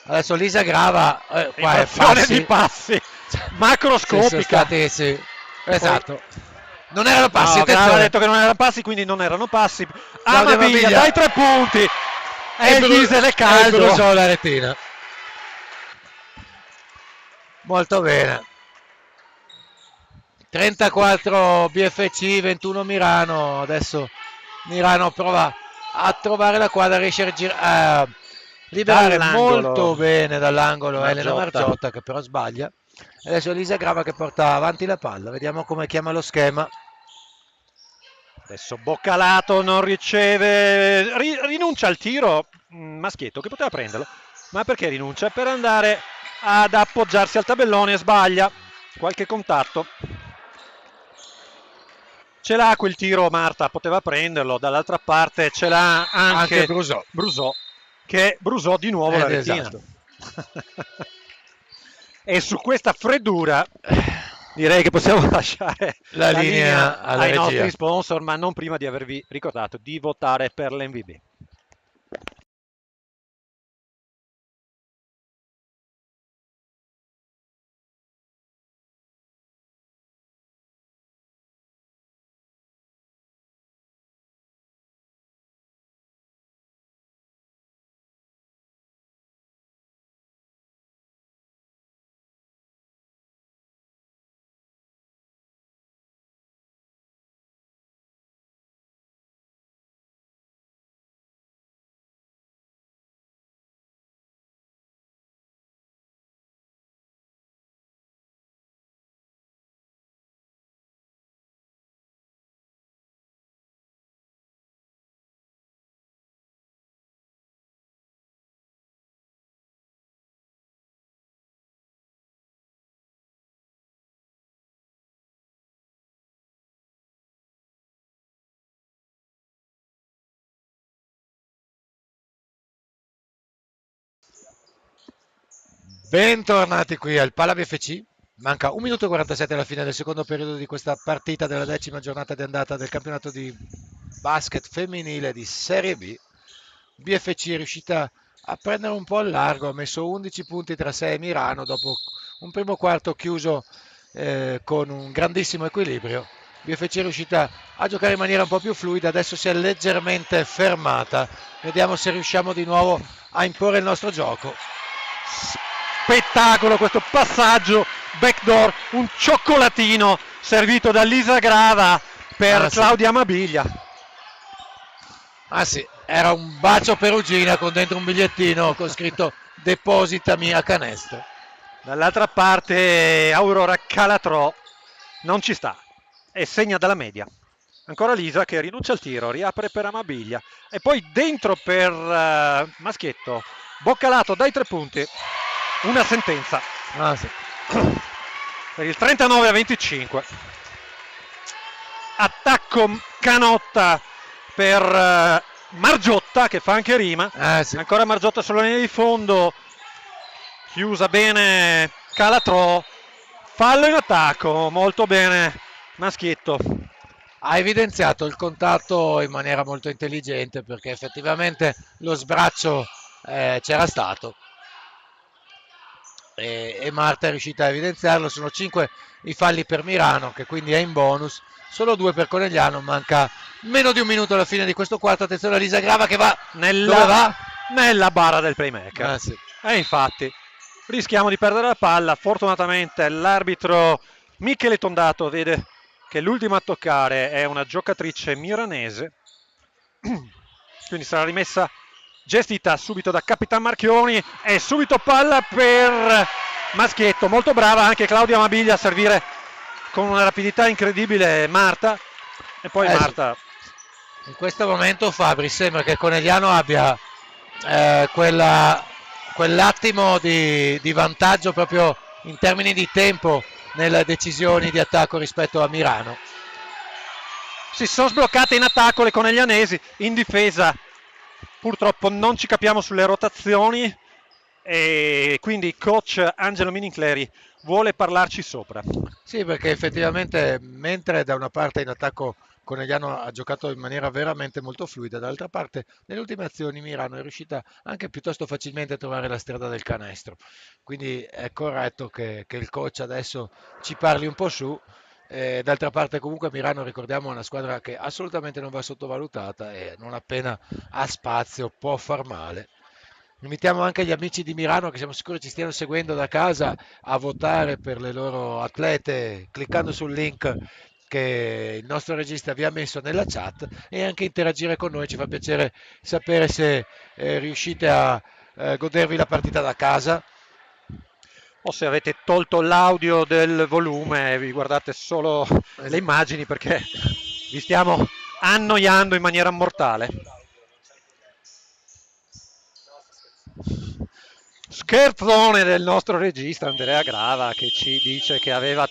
Adesso Lisa Grava, qua è Infrazione di passi. passi Sì, sono macroscopica. stati, sì, Poi, esatto. Non erano passi, no, Grava ha attenzione. detto che non erano passi, quindi non erano passi. Claudia Amabiglia Mabiglia dai 3 punti e il diesel è e caldo. bruciò la retina. Molto bene. 34 BFC, 21 Mirano. Adesso Mirano prova a trovare la quadra, riesce a liberare Dall'angolo molto bene dall'angolo Elena Margiotta. Margiotta che però sbaglia. Adesso Elisa Grava che porta avanti la palla. Vediamo come chiama lo schema. Adesso Boccalato non riceve, rinuncia al tiro, Maschietto che poteva prenderlo, ma perché rinuncia? Per andare ad appoggiarsi al tabellone e sbaglia, qualche contatto. Ce l'ha quel tiro Marta, poteva prenderlo, dall'altra parte ce l'ha Anche anche Brusò. Brusò, che Brusò di nuovo la Ed retina. esatto. E su questa freddura direi che possiamo lasciare La la linea linea alla ai regia. nostri sponsor, ma non prima di avervi ricordato di votare per l'MVB. Bentornati qui al Pala BFC. Manca 1 minuto e 47 alla fine del secondo periodo di questa partita della 10ª giornata di andata del campionato di basket femminile di Serie B. BFC è riuscita a prendere un po' il largo, ha messo 11 punti tra sé e Mirano dopo un primo quarto chiuso con un grandissimo equilibrio. BFC è riuscita a giocare in maniera un po' più fluida, adesso si è leggermente fermata. Vediamo se riusciamo di nuovo a imporre il nostro gioco. Spettacolo questo passaggio backdoor, un cioccolatino servito da Lisa Grava per Claudia Amabiglia. Ah sì, era un bacio perugina con dentro un bigliettino con scritto depositami a canestro. Dall'altra parte Aurora Calatrò non ci sta e segna dalla media. Ancora Lisa che rinuncia al tiro, riapre per Amabiglia e poi dentro per Maschietto. Boccalato dai 3 punti. Una sentenza. Ah sì. Per il 39-25. Attacco Canotta per Margiotta che fa anche rima. Sì. Ancora Margiotta sulla linea di fondo. Chiusa bene Calatrò. Fallo in attacco. Molto bene Maschietto. Ha evidenziato il contatto in maniera molto intelligente perché effettivamente lo sbraccio c'era stato. E Marta è riuscita a evidenziarlo. Sono 5 i falli per Mirano che quindi è in bonus, solo 2 per Conegliano. Manca meno di un minuto alla fine di questo quarto. Attenzione a Lisa Grava che va dove va? Nella bara del playmaker. Sì. E infatti rischiamo di perdere la palla. Fortunatamente l'arbitro Michele Tondato vede che l'ultima a toccare è una giocatrice miranese, quindi sarà rimessa, gestita subito da Capitan Marchioni e subito palla per Maschietto. Molto brava anche Claudia Amabiglia a servire con una rapidità incredibile Marta. E poi Marta. In questo momento Fabri sembra che Conegliano abbia quell'attimo di vantaggio proprio in termini di tempo nelle decisioni di attacco rispetto a Mirano. Si sono sbloccate in attacco le coneglianesi, in difesa purtroppo non ci capiamo sulle rotazioni e quindi coach Angelo Minincleri vuole parlarci sopra. Sì, perché effettivamente mentre da una parte in attacco Conegliano ha giocato in maniera veramente molto fluida, dall'altra parte nelle ultime azioni Mirano è riuscita anche piuttosto facilmente a trovare la strada del canestro, quindi è corretto che il coach adesso ci parli un po' su. D'altra parte comunque Mirano, ricordiamo, è una squadra che assolutamente non va sottovalutata e non appena ha spazio può far male. Invitiamo anche gli amici di Mirano che siamo sicuri ci stiano seguendo da casa a votare per le loro atlete cliccando sul link che il nostro regista vi ha messo nella chat e anche interagire con noi. Ci fa piacere sapere se riuscite a godervi la partita da casa o se avete tolto l'audio del volume e vi guardate solo le immagini perché vi stiamo annoiando in maniera mortale. Scherzone del nostro regista Andrea Grava che ci dice che aveva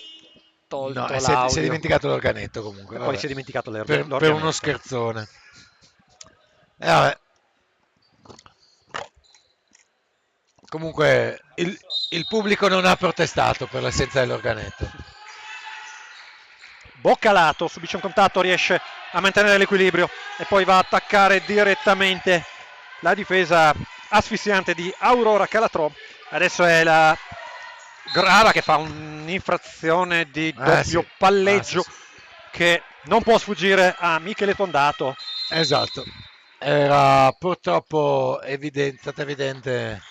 tolto l'audio. Si è dimenticato l'organetto comunque. E poi si è dimenticato l'organetto. Per uno scherzone. Vabbè. Comunque il pubblico non ha protestato per l'assenza dell'organetto. Boccalato subisce un contatto, riesce a mantenere l'equilibrio e poi va a attaccare direttamente la difesa asfissiante di Aurora Calatrò. Adesso è la Grava che fa un'infrazione di doppio palleggio che non può sfuggire a Michele Tondato. Esatto, era purtroppo stata evidente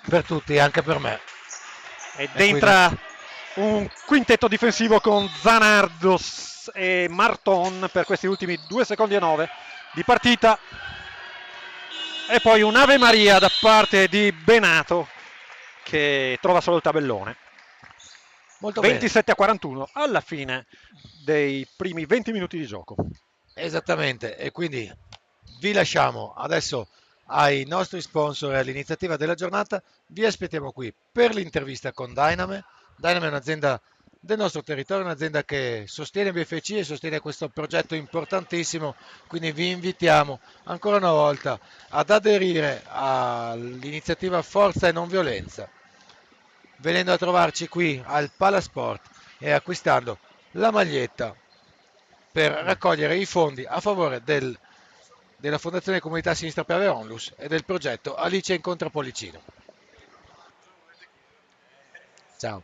per tutti, anche per me. Ed entra un quintetto difensivo con Zanardo e Marton per questi ultimi 2 secondi e 9 di partita. E poi un Ave Maria da parte di Benato che trova solo il tabellone. Molto 27-41 alla fine dei primi 20 minuti di gioco. Esattamente, e quindi vi lasciamo adesso ai nostri sponsor e all'iniziativa della giornata. Vi aspettiamo qui per l'intervista con Dyname. Dyname è un'azienda del nostro territorio, un'azienda che sostiene BFC e sostiene questo progetto importantissimo, quindi vi invitiamo ancora una volta ad aderire all'iniziativa Forza e Non Violenza. venendo a trovarci qui al Palasport e acquistando la maglietta per raccogliere i fondi a favore della Fondazione Comunità Sinistra Piave Onlus e del progetto Alice incontra Policino. Ciao.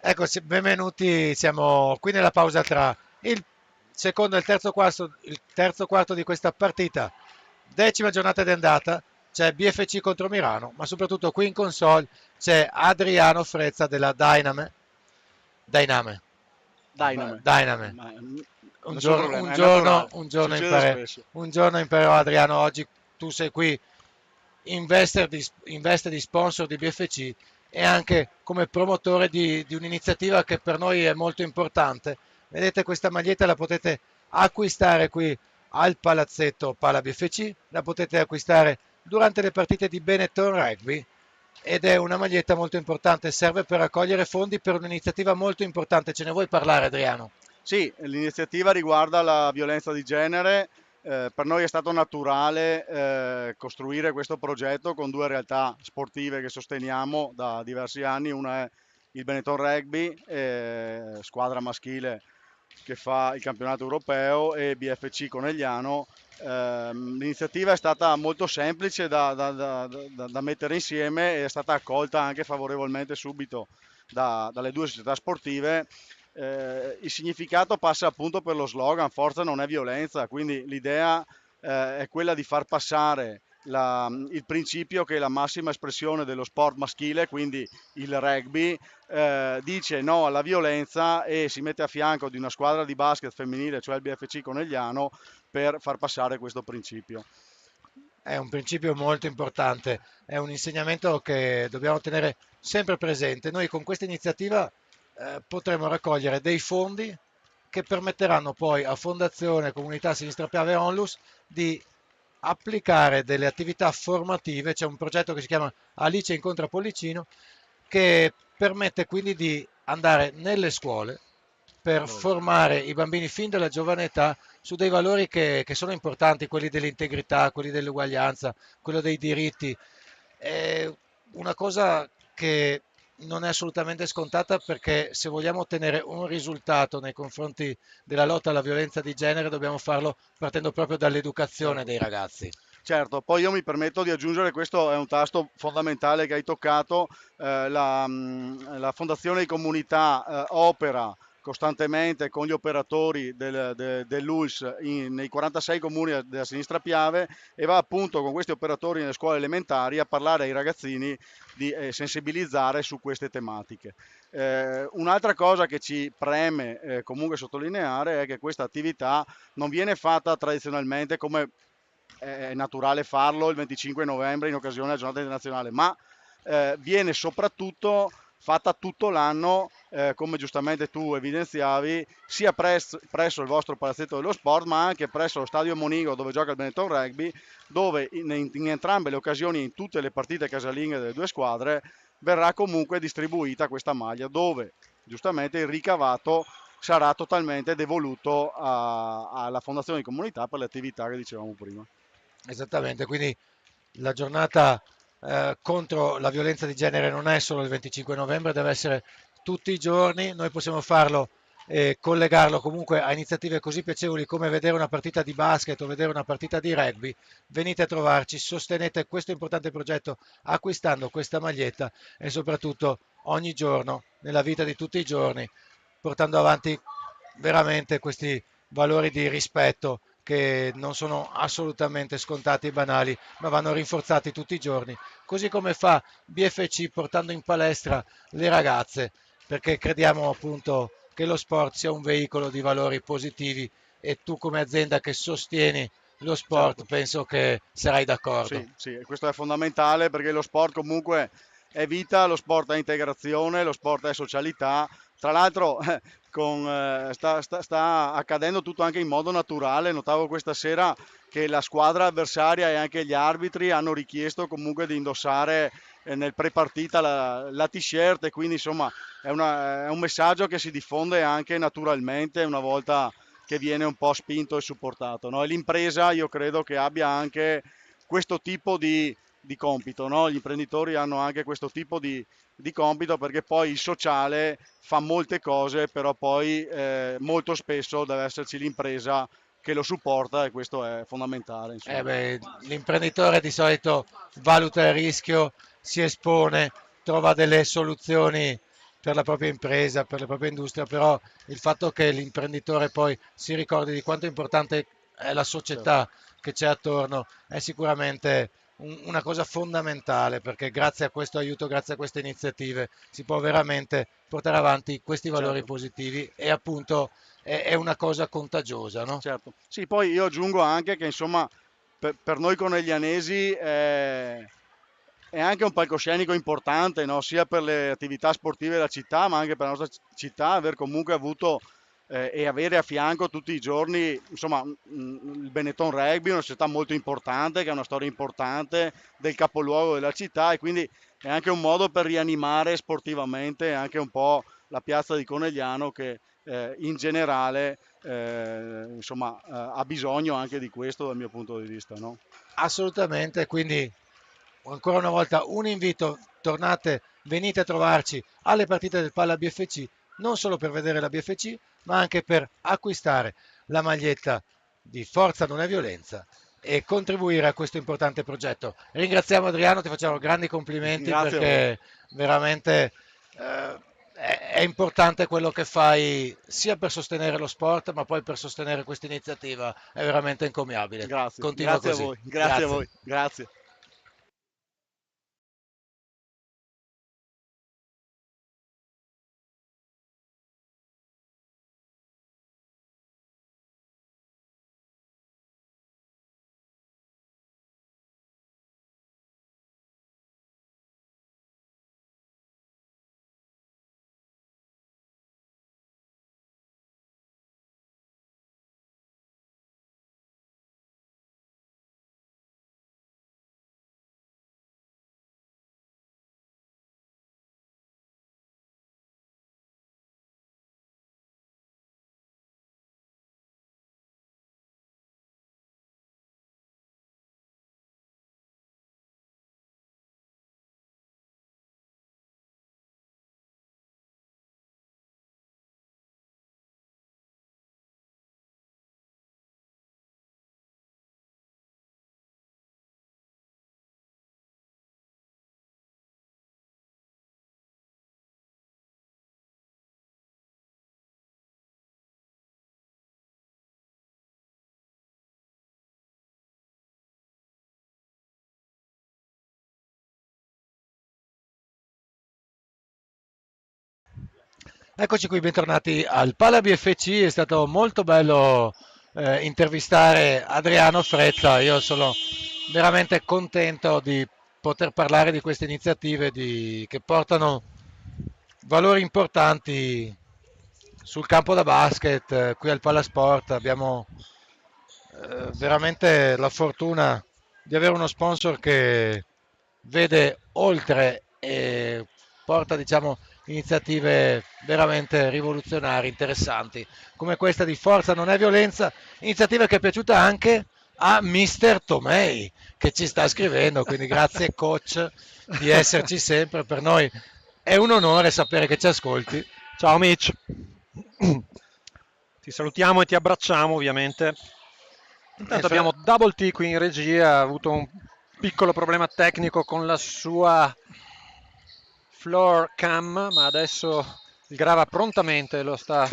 Eccoci, benvenuti, siamo qui nella pausa tra il secondo e il terzo quarto di questa partita, decima giornata di andata, c'è BFC contro Milano, ma soprattutto qui in console c'è Adriano Frezza della Dyname. Dyname. Dyname. Un giorno imparerò Adriano, oggi tu sei qui in veste di sponsor di BFC e anche come promotore di un'iniziativa che per noi è molto importante. Vedete, questa maglietta la potete acquistare qui al palazzetto Pala BFC, la potete acquistare durante le partite di Benetton Rugby ed è una maglietta molto importante, serve per raccogliere fondi per un'iniziativa molto importante. Ce ne vuoi parlare, Adriano? Sì, l'iniziativa riguarda la violenza di genere. Per noi è stato naturale costruire questo progetto con due realtà sportive che sosteniamo da diversi anni. Una è il Benetton Rugby, squadra maschile che fa il campionato europeo, e BFC Conegliano. L'iniziativa è stata molto semplice da mettere insieme e è stata accolta anche favorevolmente subito dalle due società sportive. Il significato passa appunto per lo slogan Forza non è violenza, quindi l'idea è quella di far passare il principio che la massima espressione dello sport maschile, quindi il rugby, dice no alla violenza e si mette a fianco di una squadra di basket femminile, cioè il BFC Conegliano, per far passare questo principio. È un principio molto importante, è un insegnamento che dobbiamo tenere sempre presente. Noi con questa iniziativa potremo raccogliere dei fondi che permetteranno poi a Fondazione Comunità Sinistra Piave Onlus di applicare delle attività formative. C'è un progetto che si chiama Alice incontra Pollicino che permette quindi di andare nelle scuole per formare i bambini fin dalla giovane età su dei valori che sono importanti, quelli dell'integrità, quelli dell'uguaglianza, quello dei diritti. È una cosa che non è assolutamente scontata, perché se vogliamo ottenere un risultato nei confronti della lotta alla violenza di genere dobbiamo farlo partendo proprio dall'educazione dei ragazzi. Certo, poi io mi permetto di aggiungere, questo è un tasto fondamentale che hai toccato, la Fondazione di Comunità opera costantemente con gli operatori dell'ULS nei 46 comuni della Sinistra Piave e va appunto con questi operatori nelle scuole elementari a parlare ai ragazzini di sensibilizzare su queste tematiche. Un'altra cosa che ci preme comunque sottolineare è che questa attività non viene fatta tradizionalmente come è naturale farlo il 25 novembre in occasione della giornata internazionale, ma viene soprattutto fatta tutto l'anno, come giustamente tu evidenziavi, sia presso il vostro palazzetto dello sport, ma anche presso lo stadio Monigo dove gioca il Benetton Rugby, dove in entrambe le occasioni, in tutte le partite casalinghe delle due squadre, verrà comunque distribuita questa maglia, dove giustamente il ricavato sarà totalmente devoluto alla fondazione di comunità per le attività che dicevamo prima. Esattamente, quindi la giornata contro la violenza di genere non è solo il 25 novembre, deve essere tutti i giorni. Noi possiamo farlo e collegarlo comunque a iniziative così piacevoli come vedere una partita di basket o vedere una partita di rugby. Venite a trovarci, sostenete questo importante progetto acquistando questa maglietta e soprattutto ogni giorno, nella vita di tutti i giorni, portando avanti veramente questi valori di rispetto che non sono assolutamente scontati e banali, ma vanno rinforzati tutti i giorni, così come fa BFC portando in palestra le ragazze, perché crediamo appunto che lo sport sia un veicolo di valori positivi e tu come azienda che sostieni lo sport Certo. penso che sarai d'accordo. Sì, sì, questo è fondamentale perché lo sport comunque è vita, lo sport è integrazione, lo sport è socialità. Tra l'altro sta accadendo tutto anche in modo naturale. Notavo questa sera che la squadra avversaria e anche gli arbitri hanno richiesto comunque di indossare nel pre-partita la t-shirt e quindi insomma è un messaggio che si diffonde anche naturalmente una volta che viene un po' spinto e supportato, no? E l'impresa io credo che abbia anche questo tipo di compito, no? Gli imprenditori hanno anche questo tipo di compito perché poi il sociale fa molte cose, però poi molto spesso deve esserci l'impresa che lo supporta e questo è fondamentale, insomma. L'imprenditore di solito valuta il rischio, si espone, trova delle soluzioni per la propria impresa, per la propria industria, però il fatto che l'imprenditore poi si ricordi di quanto importante è la Certo, società che c'è attorno è sicuramente una cosa fondamentale perché grazie a questo aiuto, grazie a queste iniziative si può veramente portare avanti questi valori certo. positivi e appunto è una cosa contagiosa, no? Certo. Sì, poi io aggiungo anche che insomma per noi coneglianesi è anche un palcoscenico importante, no? Sia per le attività sportive della città, ma anche per la nostra città, aver comunque avuto e avere a fianco tutti i giorni, insomma, il Benetton Rugby, una società molto importante, che ha una storia importante del capoluogo della città e quindi è anche un modo per rianimare sportivamente anche un po' la piazza di Conegliano che in generale insomma, ha bisogno anche di questo dal mio punto di vista, no? Assolutamente, quindi ancora una volta un invito, tornate, venite a trovarci alle partite del Palla BFC, non solo per vedere la BFC, ma anche per acquistare la maglietta di Forza Non è Violenza e contribuire a questo importante progetto. Ringraziamo Adriano, ti facciamo grandi complimenti Grazie a voi. perché veramente è importante quello che fai sia per sostenere lo sport, ma poi per sostenere questa iniziativa, è veramente encomiabile. Grazie, Continua grazie a così. voi, grazie a Grazie. voi, grazie. Eccoci qui, bentornati al Pala BFC, è stato molto bello intervistare Adriano Frezza, io sono veramente contento di poter parlare di queste iniziative che portano valori importanti sul campo da basket, qui al Palasport abbiamo veramente la fortuna di avere uno sponsor che vede oltre e porta diciamo iniziative veramente rivoluzionarie, interessanti, come questa di Forza non è violenza, iniziativa che è piaciuta anche a Mister Tomei che ci sta scrivendo, quindi grazie coach di esserci sempre, per noi è un onore sapere che ci ascolti. Ciao Mitch, ti salutiamo e ti abbracciamo ovviamente. Intanto abbiamo Double T qui in regia, ha avuto un piccolo problema tecnico con la sua floor cam, ma adesso il Grava prontamente lo sta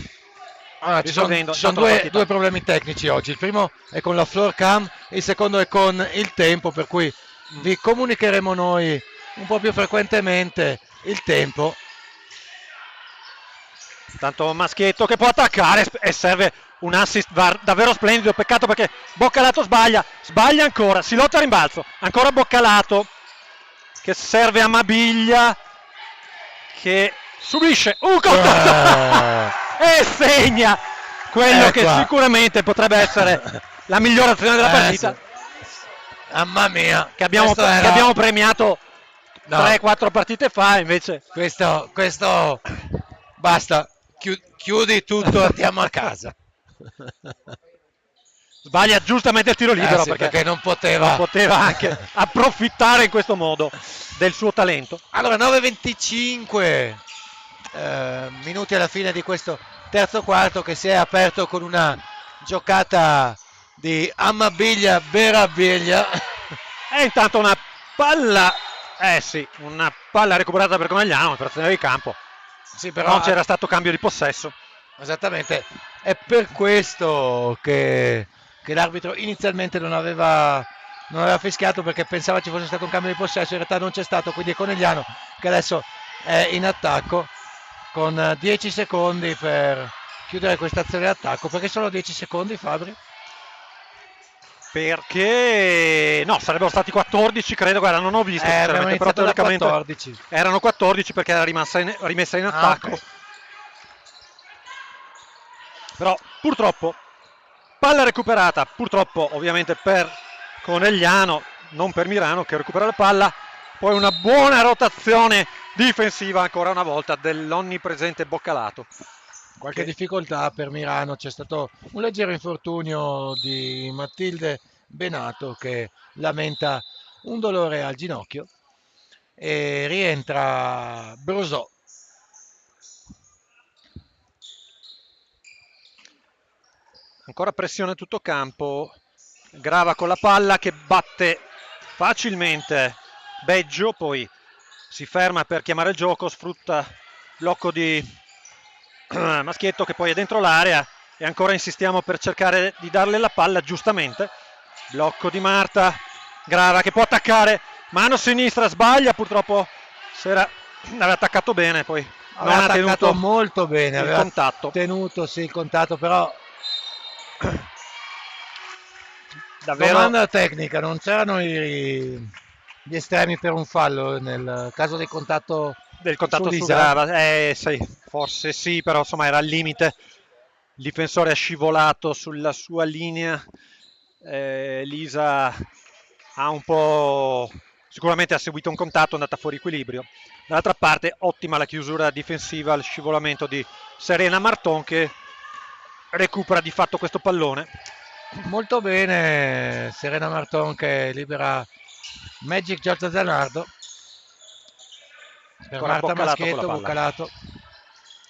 risolvendo. Ci sono due problemi tecnici oggi, il primo è con la floor cam, il secondo è con il tempo, per cui vi comunicheremo noi un po' più frequentemente il tempo. Tanto Maschietto che può attaccare e serve un assist davvero splendido, peccato perché Boccalato sbaglia ancora, si lotta a rimbalzo, ancora Boccalato che serve a Mabiglia che subisce un contatto e segna quello che sicuramente potrebbe essere la migliore azione della partita. Mamma mia, che abbiamo premiato 3-4 partite fa, invece questo basta, chiudi tutto, andiamo a casa. Sbaglia giustamente il tiro libero, sì, perché non poteva anche approfittare in questo modo del suo talento. Allora 9:25 minuti alla fine di questo terzo quarto, che si è aperto con una giocata di Amabiglia Berabiglia. E intanto una palla recuperata per Conegliano, operazione di campo. Sì, però non c'era stato cambio di possesso. Esattamente, è per questo che l'arbitro inizialmente non aveva fischiato, perché pensava ci fosse stato un cambio di possesso, in realtà non c'è stato, quindi è Conegliano che adesso è in attacco con 10 secondi per chiudere questa azione di attacco. Perché solo 10 secondi, Fabri? Perché no, sarebbero stati 14, credo, guarda, non ho visto sinceramente, però teoricamente 14. Erano 14 perché era rimessa in attacco. Okay. Però purtroppo palla recuperata, purtroppo ovviamente per Conegliano, non per Mirano che recupera la palla. Poi una buona rotazione difensiva ancora una volta dell'onnipresente Boccalato. Qualche difficoltà per Mirano, c'è stato un leggero infortunio di Matilde Benato che lamenta un dolore al ginocchio, e rientra Brosò. Ancora pressione a tutto campo, Grava con la palla che batte facilmente Beggio, poi si ferma per chiamare il gioco, sfrutta blocco di Maschietto che poi è dentro l'area e ancora insistiamo per cercare di darle la palla, giustamente blocco di Marta, Grava che può attaccare, mano sinistra, sbaglia, purtroppo aveva attaccato bene, poi non ha tenuto molto bene, il contatto. Tenuto sì il contatto, però davvero domanda tecnica, non c'erano gli estremi per un fallo nel caso del contatto su Grava? Sì, forse sì, però insomma era al limite, il difensore è scivolato sulla sua linea, Lisa ha un po', sicuramente ha seguito un contatto, è andata fuori equilibrio. Dall'altra parte ottima la chiusura difensiva, il scivolamento di Serena Marton che recupera di fatto questo pallone. Molto bene Serena Marton che libera Magic Giorgia Zanardo per Marta Maschietto. Boccalato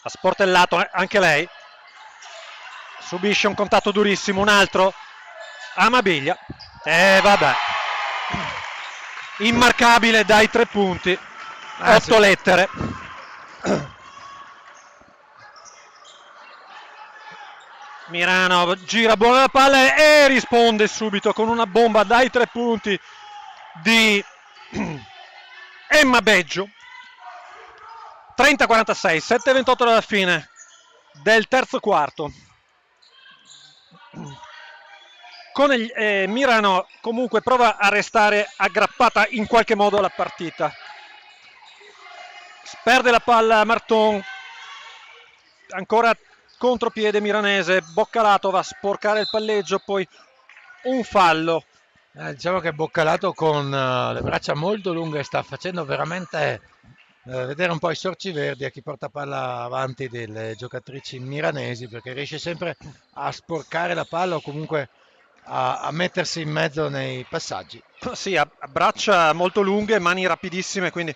ha sportellato anche lei, subisce un contatto durissimo, un altro Amabiglia vabbè, immarcabile dai 3 punti, 8 lettere. Mirano gira buona la palla e risponde subito con una bomba dai 3 punti di Emma Beggio. 30-46, 7-28 dalla fine del terzo quarto. Mirano comunque prova a restare aggrappata in qualche modo alla partita. Perde la palla Marton, ancora contropiede milanese, Boccalato va a sporcare il palleggio, poi un fallo. Diciamo che Boccalato con le braccia molto lunghe sta facendo veramente vedere un po' i sorci verdi a chi porta palla avanti delle giocatrici milanesi, perché riesce sempre a sporcare la palla o comunque a mettersi in mezzo nei passaggi. Sì, ha braccia molto lunghe, mani rapidissime, quindi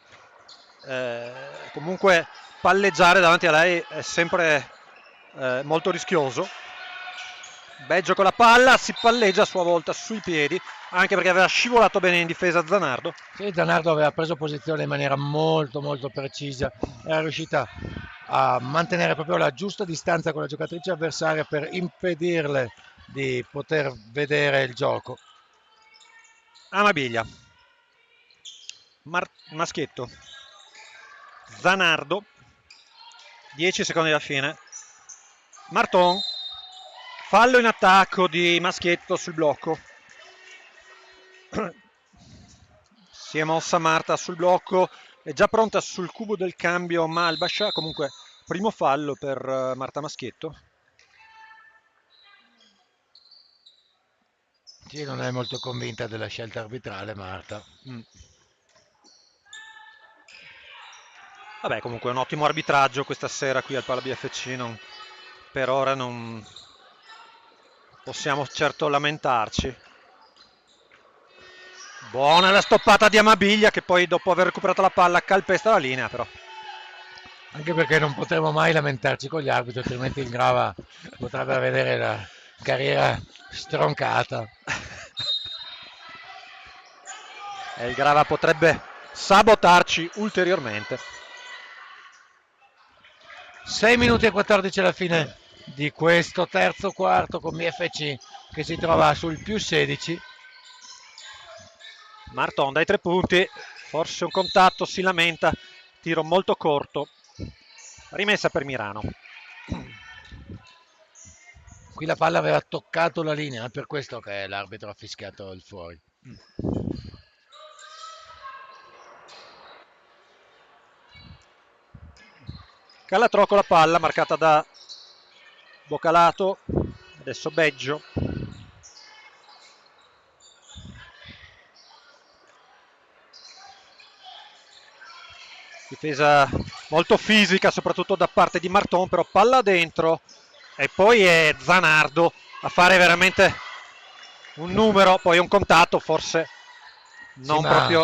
comunque palleggiare davanti a lei è sempre molto rischioso. Beggio con la palla, si palleggia a sua volta sui piedi, anche perché aveva scivolato bene in difesa Zanardo. Sì, Zanardo aveva preso posizione in maniera molto molto precisa, era riuscita a mantenere proprio la giusta distanza con la giocatrice avversaria per impedirle di poter vedere il gioco. Amabiglia, Maschietto, Zanardo, 10 secondi alla fine, Marton, fallo in attacco di Maschietto sul blocco. Si è mossa Marta sul blocco, è già pronta sul cubo del cambio Malbascia, comunque primo fallo per Marta Maschietto. Sì, non è molto convinta della scelta arbitrale Marta. Vabbè, comunque è un ottimo arbitraggio questa sera qui al Pala BFC, per ora non possiamo certo lamentarci. Buona la stoppata di Amabiglia che poi dopo aver recuperato la palla calpesta la linea però. Anche perché non potremo mai lamentarci con gli arbitri, altrimenti il Grava potrebbe vedere la carriera stroncata. E il Grava potrebbe sabotarci ulteriormente. 6 minuti e 14 alla fine di questo terzo quarto con BFC che si trova sul più 16. Marton dai 3 punti, forse un contatto, si lamenta, tiro molto corto, rimessa per Mirano. Qui la palla aveva toccato la linea, è per questo che l'arbitro ha fischiato il fuori. Calatrò con la palla marcata da Boccalato, adesso Beggio. Difesa molto fisica soprattutto da parte di Marton, però palla dentro e poi è Zanardo a fare veramente un numero, poi un contatto forse non, Sì,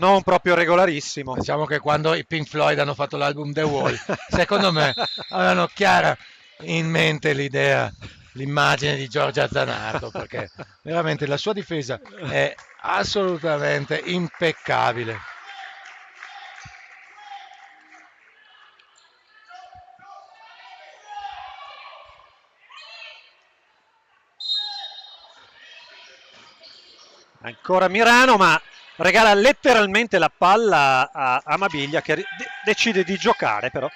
non proprio regolarissimo. Diciamo che quando i Pink Floyd hanno fatto l'album The Wall, secondo me avevano chiara in mente l'idea, l'immagine di Giorgia Zanardo, perché veramente la sua difesa è assolutamente impeccabile. Ancora Mirano, ma regala letteralmente la palla a Amabiglia che decide di giocare però.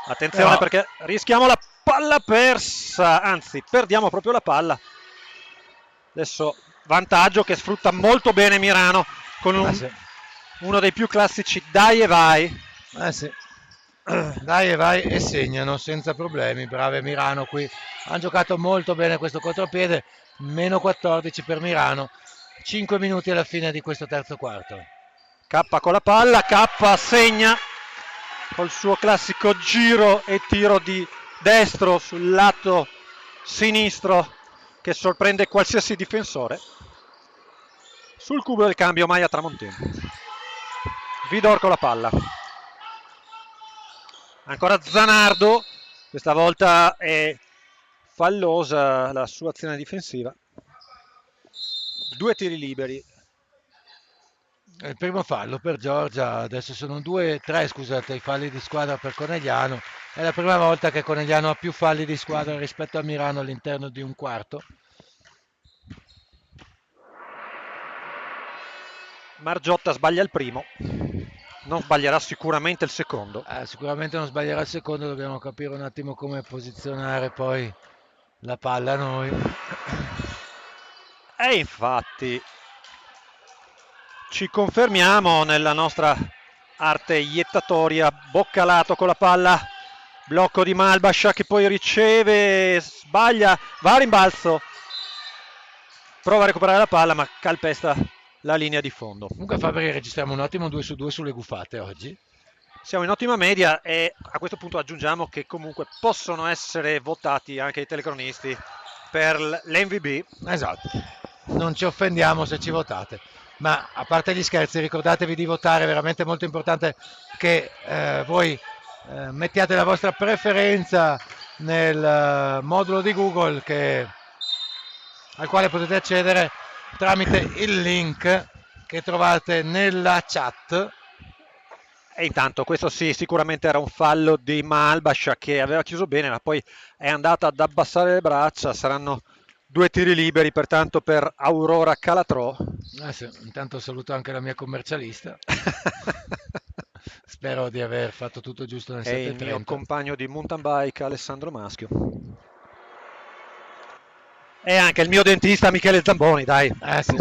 Attenzione perché rischiamo la palla persa, anzi perdiamo proprio la palla. Adesso vantaggio che sfrutta molto bene Mirano con uno dei più classici dai e vai. Sì. Dai e vai e segnano senza problemi, brave Mirano qui. Hanno giocato molto bene questo contropiede, meno 14 per Mirano. 5 minuti alla fine di questo terzo quarto. K con la palla, K segna col suo classico giro e tiro di destro sul lato sinistro che sorprende qualsiasi difensore. Sul cubo del cambio Maya Tramontin. Vidor con la palla. Ancora Zanardo, questa volta è fallosa la sua azione difensiva. 2 tiri liberi. Il primo fallo per Giorgia, adesso sono 3 scusate, i falli di squadra per Conegliano. È la prima volta che Conegliano ha più falli di squadra rispetto a Mirano all'interno di un quarto. Margiotta sbaglia il primo, non sbaglierà sicuramente il secondo. Sicuramente non sbaglierà il secondo, dobbiamo capire un attimo come posizionare poi la palla noi. E infatti ci confermiamo nella nostra arte iettatoria. Boccalato con la palla, blocco di Malbascia che poi riceve, sbaglia, va a rimbalzo, prova a recuperare la palla ma calpesta la linea di fondo. Comunque Fabri registriamo un ottimo 2 su 2 sulle gufate oggi. siamo in ottima media e a questo punto aggiungiamo che comunque possono essere votati anche i telecronisti per l'MVB. Esatto, non ci offendiamo se ci votate, ma a parte gli scherzi ricordatevi di votare, è veramente molto importante che voi mettiate la vostra preferenza nel modulo di Google al quale potete accedere tramite il link che trovate nella chat. E intanto questo sì, sicuramente era un fallo di Malbascia che aveva chiuso bene, ma poi è andata ad abbassare le braccia. Saranno 2 tiri liberi pertanto per Aurora Calatrò. Sì, intanto saluto anche la mia commercialista. Spero di aver fatto tutto giusto nel 7:30. E il mio compagno di mountain bike Alessandro Maschio. E anche il mio dentista Michele Zamboni, dai. Sì.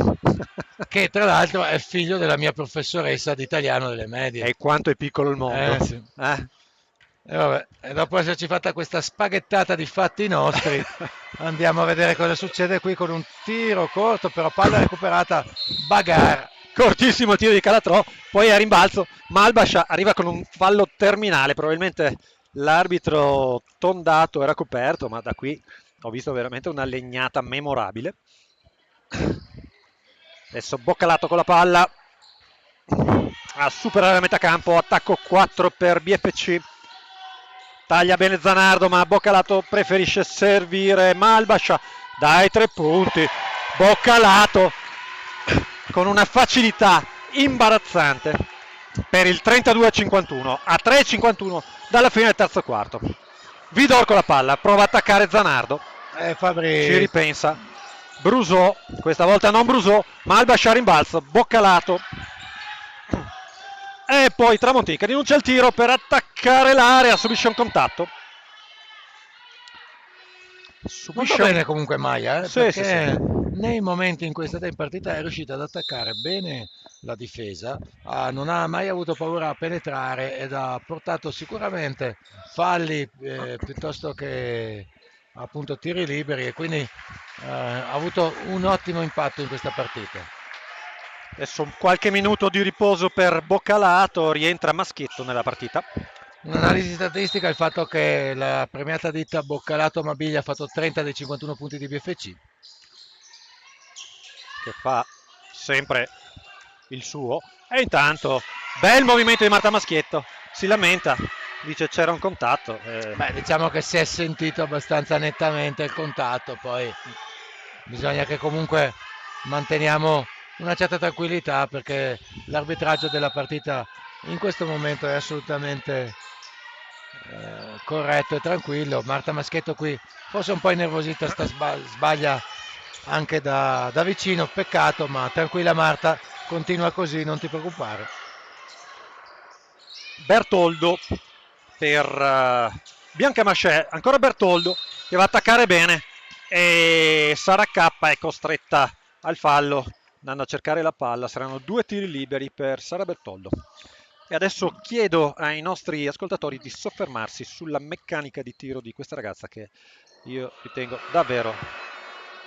Che tra l'altro è figlio della mia professoressa di italiano delle medie. E quanto è piccolo il mondo. Sì. E vabbè, e dopo esserci fatta questa spaghettata di fatti nostri, andiamo a vedere cosa succede qui con un tiro corto, però palla recuperata, bagarre. Cortissimo tiro di Calatrò, poi a rimbalzo Malbascia arriva con un fallo terminale, probabilmente l'arbitro tondato era coperto, ma da qui ho visto veramente una legnata memorabile. Adesso Boccalato con la palla a superare la metà campo, attacco 4 per BFC. Taglia bene Zanardo, ma Boccalato preferisce servire Malbascia dai 3 punti. Boccalato con una facilità imbarazzante per il 32-51, a 3:51 dalla fine del terzo quarto. Vidor con la palla, prova a attaccare Zanardo, Fabri ci ripensa, Brusò, questa volta non Brusò, Malbascia a rimbalzo, Boccalato e poi Tramontin che rinuncia al tiro per attaccare l'area, subisce un contatto. Molto bene comunque Maia, Sì, perché sì. nei momenti in cui è stata in partita è riuscita ad attaccare bene la difesa, non ha mai avuto paura a penetrare ed ha portato sicuramente falli piuttosto che appunto tiri liberi, e quindi ha avuto un ottimo impatto in questa partita. Adesso qualche minuto di riposo per Boccalato, rientra Maschietto nella partita. Un'analisi statistica, il fatto che la premiata ditta Boccalato Mabiglia ha fatto 30 dei 51 punti di BFC, che fa sempre il suo. E intanto bel movimento di Marta Maschietto, si lamenta, dice c'era un contatto. Beh, diciamo che si è sentito abbastanza nettamente il contatto, poi bisogna che comunque manteniamo una certa tranquillità, perché l'arbitraggio della partita in questo momento è assolutamente corretto e tranquillo. Marta Maschietto qui forse un po' innervosita, sbaglia anche da vicino, peccato, ma tranquilla Marta, continua così, non ti preoccupare. Bertoldo per Bianca Mascè, ancora Bertoldo che va a attaccare bene e Sara K è costretta al fallo andando a cercare la palla. Saranno 2 tiri liberi per Sara Bertoldo. E adesso chiedo ai nostri ascoltatori di soffermarsi sulla meccanica di tiro di questa ragazza, che io ritengo davvero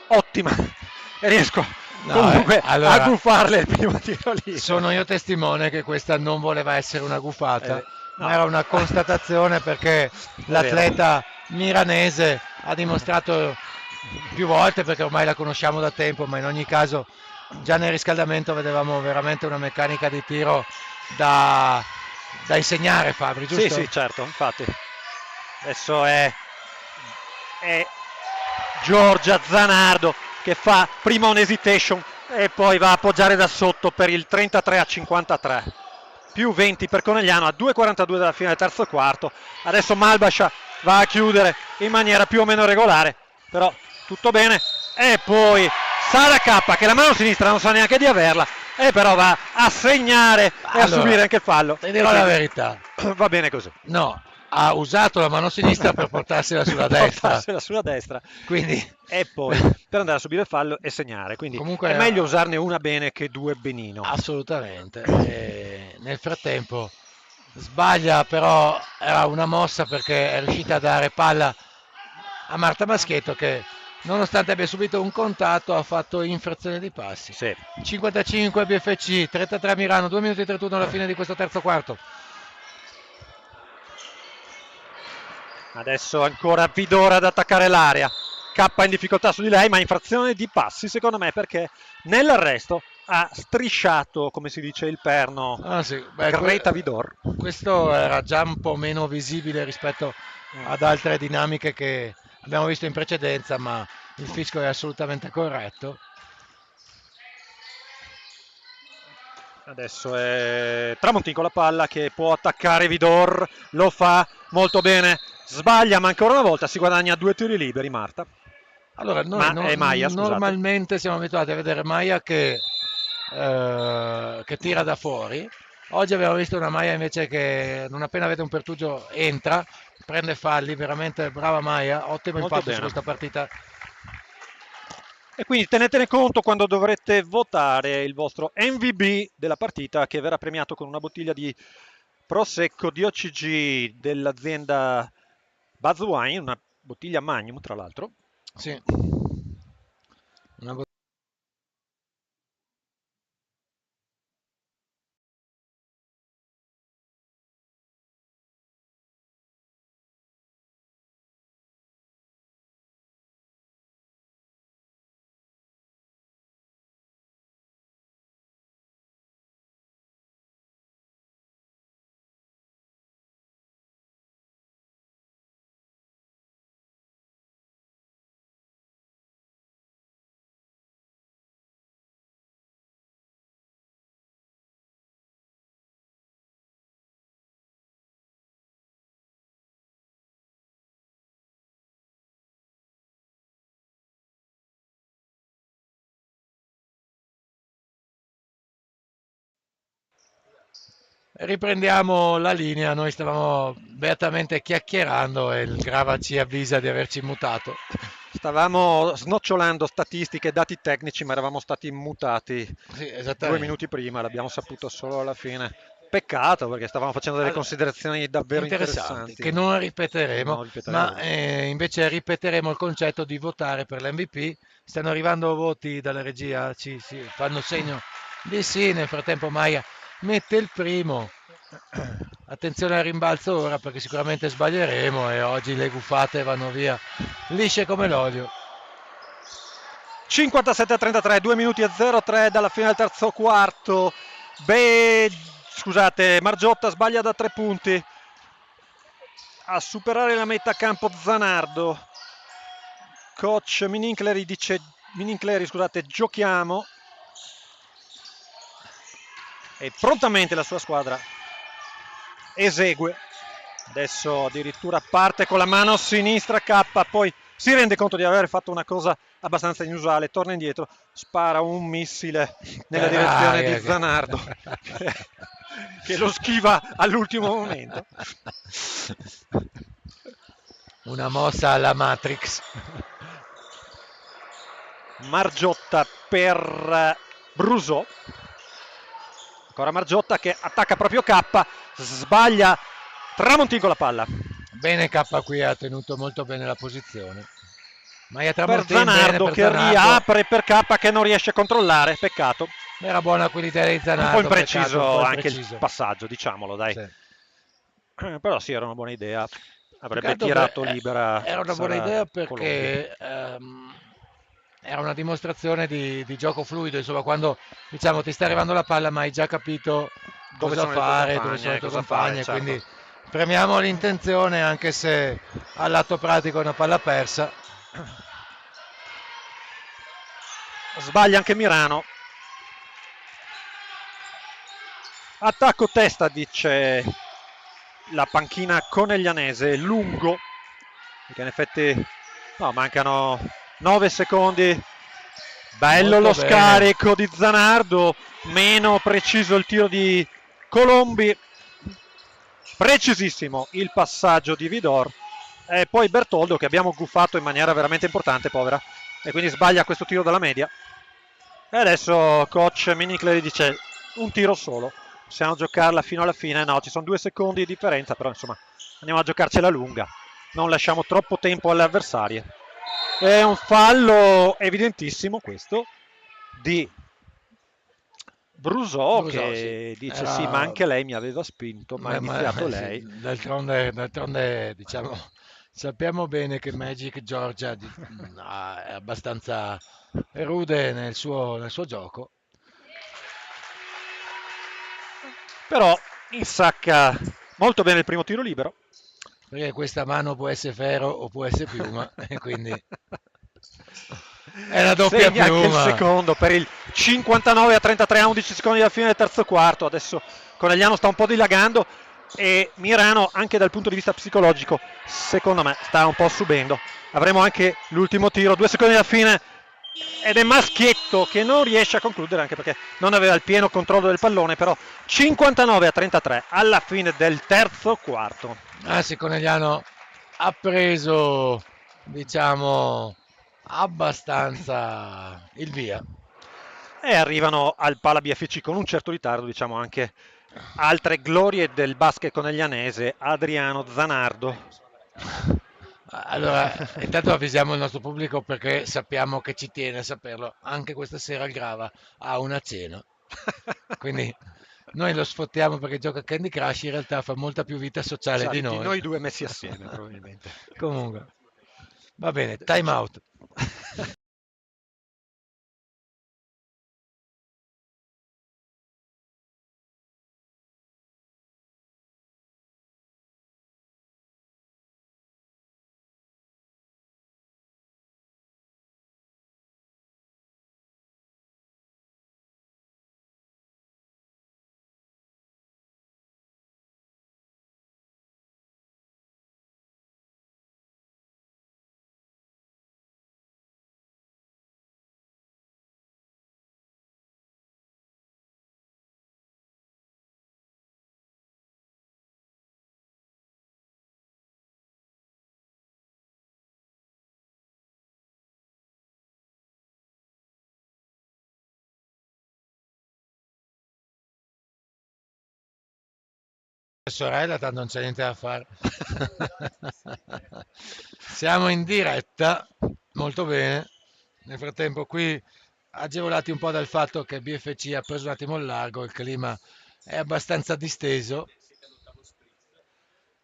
ottima e riesco comunque a guffarle il primo tiro lì. Sono io testimone che questa non voleva essere una gufata, no. ma era una constatazione, perché l'atleta milanese ha dimostrato più volte, perché ormai la conosciamo da tempo, ma in ogni caso già nel riscaldamento vedevamo veramente una meccanica di tiro da insegnare, Fabri, giusto? Sì, certo, infatti. Adesso è Giorgia Zanardo che fa prima un hesitation e poi va a appoggiare da sotto per il 33-53. Più 20 per Conegliano a 2:42 dalla fine del terzo quarto. Adesso Malbascia va a chiudere in maniera più o meno regolare, però tutto bene. E poi Sara K, che la mano sinistra non sa neanche di averla, e però va a segnare e a subire anche il fallo. Ti dirò la verità. Va bene così. No, ha usato la mano sinistra per portarsela sulla destra. Quindi, e poi per andare a subire il fallo e segnare. Quindi comunque è meglio usarne una bene che 2 benino. Assolutamente. E nel frattempo sbaglia, però era una mossa, perché è riuscita a dare palla a Marta Maschietto, che nonostante abbia subito un contatto ha fatto infrazione di passi. Sì. 55 BFC, 33 Milano, 2 minuti e 31 alla fine di questo terzo quarto. Adesso ancora Vidor ad attaccare l'area. K in difficoltà su di lei, ma infrazione di passi secondo me, perché nell'arresto ha strisciato, come si dice, il perno. Ah, sì. Beh, Greta Vidor. Questo era già un po' meno visibile rispetto ad altre dinamiche che abbiamo visto in precedenza, ma il fischio è assolutamente corretto. Adesso è Tramontin con la palla che può attaccare Vidor, lo fa molto bene, sbaglia ma ancora una volta si guadagna 2 tiri liberi Marta. Allora, noi Maia, scusate. normalmente siamo abituati a vedere Maia che tira da fuori. Oggi abbiamo visto una Maia invece che non appena vede un pertugio entra, prende falli, veramente brava Maia, ottimo Molto impatto bene. su questa partita. E quindi tenetene conto quando dovrete votare il vostro MVP della partita, che verrà premiato con una bottiglia di Prosecco DOCG dell'azienda Buzz Wine, una bottiglia Magnum tra l'altro. Sì. Una Riprendiamo la linea, noi stavamo beatamente chiacchierando e il Grava ci avvisa di averci mutato. Stavamo snocciolando statistiche e dati tecnici, ma eravamo stati mutati Sì, 2 minuti prima, l'abbiamo saputo solo alla fine. Peccato, perché stavamo facendo delle considerazioni davvero interessanti. Che non ripeteremo, Non ripeteremo. ma invece ripeteremo il concetto di votare per l'MVP. Stanno arrivando voti dalla regia, ci fanno segno di sì, nel frattempo Maia mette il primo. Attenzione al rimbalzo ora perché sicuramente sbaglieremo e oggi le gufate vanno via lisce come l'olio. 57-33, 2 minuti e 03 dalla fine del terzo quarto. Scusate, Margiotta sbaglia da 3 punti. A superare la metà campo Zanardo. Coach Minincleri dice, scusate, giochiamo. E prontamente la sua squadra esegue. Adesso addirittura parte con la mano sinistra K, poi si rende conto di aver fatto una cosa abbastanza inusuale, torna indietro, spara un missile nella direzione di Zanardo che lo schiva all'ultimo momento. Una mossa alla Matrix. Margiotta per Brusò. Ancora Margiotta che attacca proprio K, sbaglia Tramontin con la palla. Bene K qui, ha tenuto molto bene la posizione. Maia Per Tramontin, Zanardo che riapre per K che non riesce a controllare, peccato. Era buona quell'idea di Zanardo. Un po' impreciso peccato, anche il passaggio, diciamolo, dai. Sì. Però sì, era una buona idea. Avrebbe tirato libera. Era una buona idea perché era una dimostrazione di gioco fluido, insomma, quando diciamo ti sta arrivando la palla ma hai già capito cosa fare, dove sono le tue compagne, certo. Quindi premiamo l'intenzione anche se all'atto pratico è una palla persa. Sbaglia anche Mirano. Attacco testa, dice la panchina coneglianese, lungo, perché in effetti no, mancano 9 secondi. Bello Molto lo bene. scarico di Zanardo, meno preciso il tiro di Colombi, precisissimo il passaggio di Vidor e poi Bertoldo che abbiamo guffato in maniera veramente importante, povera, e quindi sbaglia questo tiro dalla media. E adesso coach Minincleri dice un tiro solo, possiamo giocarla fino alla fine. No, ci sono 2 secondi di differenza, però insomma andiamo a giocarcela lunga, non lasciamo troppo tempo alle avversarie. È un fallo evidentissimo questo di Brusò che sì. dice sì, ma anche lei mi aveva spinto, ma ha iniziato lei. D'altronde diciamo Sappiamo bene che Magic Georgia è abbastanza rude nel suo gioco. Però insacca molto bene il primo tiro libero. Perché questa mano può essere ferro o può essere piuma, e quindi è la doppia Segna anche il piuma. secondo per il 59-33 a 11 secondi alla fine del terzo quarto. Adesso Conegliano sta un po' dilagando e Mirano, anche dal punto di vista psicologico, secondo me sta un po' subendo. Avremo anche l'ultimo tiro, 2 secondi alla fine, ed è Maschietto che non riesce a concludere, anche perché non aveva il pieno controllo del pallone. Però 59-33 alla fine del terzo quarto. Anzi, Conegliano ha preso, diciamo, abbastanza il via. E arrivano al Pala BFC con un certo ritardo, diciamo, anche altre glorie del basket coneglianese, Adriano Zanardo. Allora, intanto avvisiamo il nostro pubblico perché sappiamo che ci tiene a saperlo. Anche questa sera il Grava ha una cena. Quindi noi lo sfottiamo perché gioca a Candy Crush, in realtà fa molta più vita sociale di noi. Noi due messi assieme, probabilmente. Comunque, va bene, time out. Sorella, tanto non c'è niente da fare. Siamo in diretta, molto bene. Nel frattempo qui, agevolati un po' dal fatto che BFC ha preso un attimo il largo, il clima è abbastanza disteso.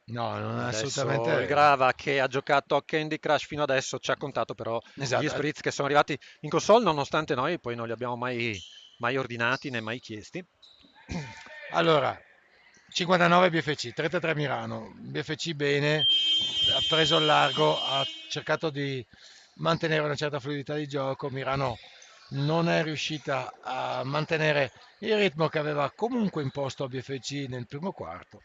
No, non è Adesso assolutamente il vero. Grava, che ha giocato a Candy Crush fino adesso, ci ha contato però Esatto. gli spritz che sono arrivati in console, nonostante noi poi non li abbiamo mai ordinati né mai chiesti. Allora, 59 BFC, 33 Mirano. BFC bene, ha preso il largo, ha cercato di mantenere una certa fluidità di gioco. Mirano non è riuscita a mantenere il ritmo che aveva comunque imposto a BFC nel primo quarto.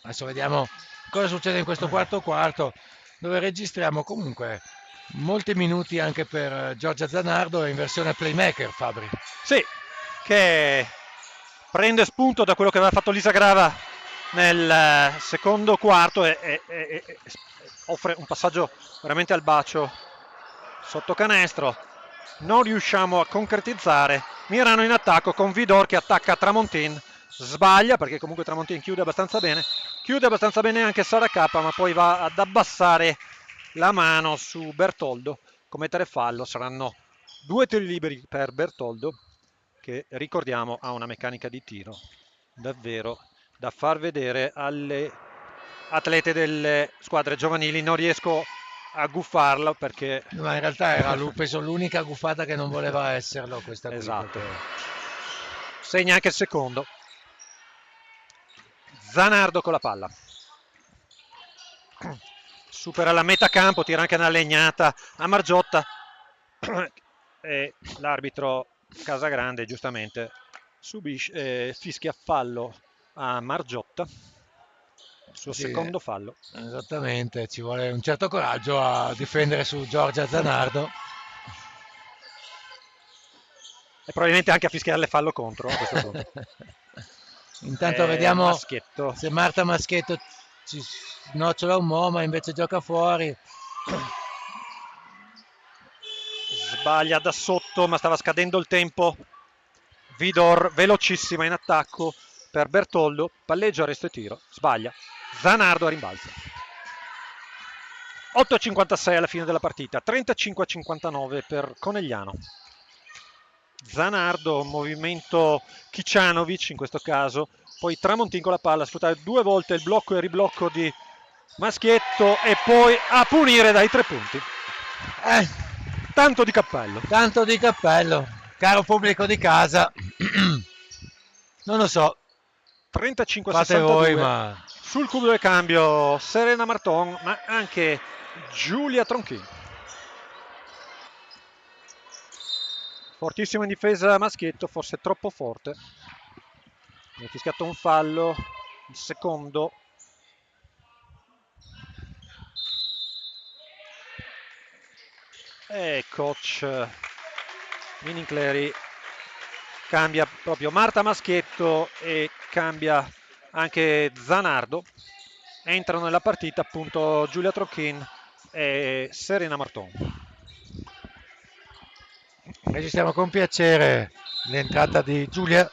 Adesso vediamo cosa succede in questo quarto quarto, dove registriamo comunque molti minuti anche per Giorgia Zanardo in versione playmaker, Fabri. Sì, che prende spunto da quello che aveva fatto Lisa Grava nel secondo quarto e offre un passaggio veramente al bacio sotto canestro. Non riusciamo a concretizzare. Mirano in attacco con Vidor che attacca Tramontin, sbaglia perché comunque Tramontin chiude abbastanza bene anche Sara K, ma poi va ad abbassare la mano su Bertoldo, commettere fallo. Saranno 2 tiri liberi per Bertoldo, che ricordiamo ha una meccanica di tiro davvero da far vedere alle atlete delle squadre giovanili. Non riesco a guffarlo perché Ma in realtà era penso l'unica guffata che non voleva esserlo questa qui. esatto. Perché... Segna anche il secondo. Zanardo con la palla, supera la metà campo, tira anche una legnata a Margiotta e l'arbitro Casagrande giustamente fischia fallo a Margiotta, il suo secondo fallo. Esattamente, ci vuole un certo coraggio a difendere su Giorgia Zanardo. E probabilmente anche a fischiarle fallo contro a questo punto. Intanto vediamo Maschietto. se Marta Maschietto ci snocciola un mo', ma invece gioca fuori. Sbaglia da sotto, ma stava scadendo il tempo. Vidor velocissima in attacco per Bertoldo, palleggio, arresto e tiro, sbaglia. Zanardo a rimbalzo. 8:56 alla fine della partita, 35-59 per Conegliano. Zanardo, movimento Kicanovic in questo caso, poi Tramontin con la palla, sfruttare 2 volte il blocco e riblocco di Maschietto e poi a punire dai 3 punti. Tanto di cappello. Tanto di cappello, caro pubblico di casa. Non lo so, fate voi, 35-62 ma sul cubo del cambio Serena Marton, ma anche Giulia Tronchin. Fortissimo in difesa Maschietto, forse troppo forte. Ha fischiato un fallo, il secondo. E coach Minincleri cambia proprio Marta Maschietto e cambia anche Zanardo. Entrano nella partita appunto Giulia Tronchin e Serena Marton. registriamo con piacere l'entrata di Giulia.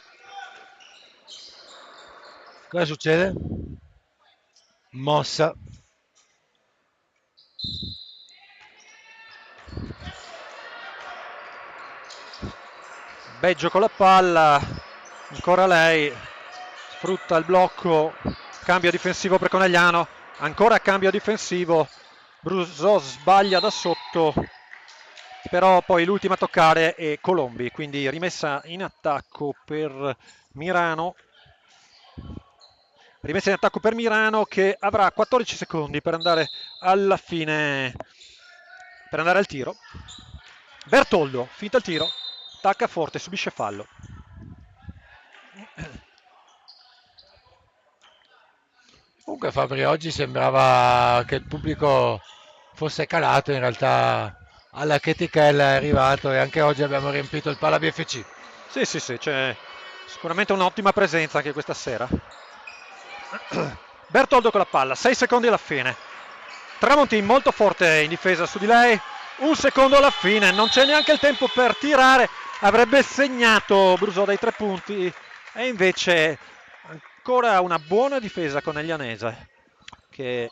Cosa succede? Mossa. Beggio con la palla, ancora lei, sfrutta il blocco, cambio difensivo per Conegliano, ancora cambio difensivo, Brusò sbaglia da sotto, però poi l'ultima a toccare è Colombi, quindi rimessa in attacco per Mirano. Rimessa in attacco per Mirano che avrà 14 secondi per andare alla fine, per andare al tiro. Bertoldo, finta il tiro, attacca forte, subisce fallo. Comunque Fabri, oggi sembrava che il pubblico fosse calato, in realtà alla chetichella è arrivato e anche oggi abbiamo riempito il Pala BFC. Sì, c'è sicuramente un'ottima presenza anche questa sera. Bertoldo con la palla, 6 secondi alla fine. Tramontin molto forte in difesa su di lei, un secondo alla fine, non c'è neanche il tempo per tirare, avrebbe segnato Brusò dai 3 punti e invece ancora una buona difesa coneglianese che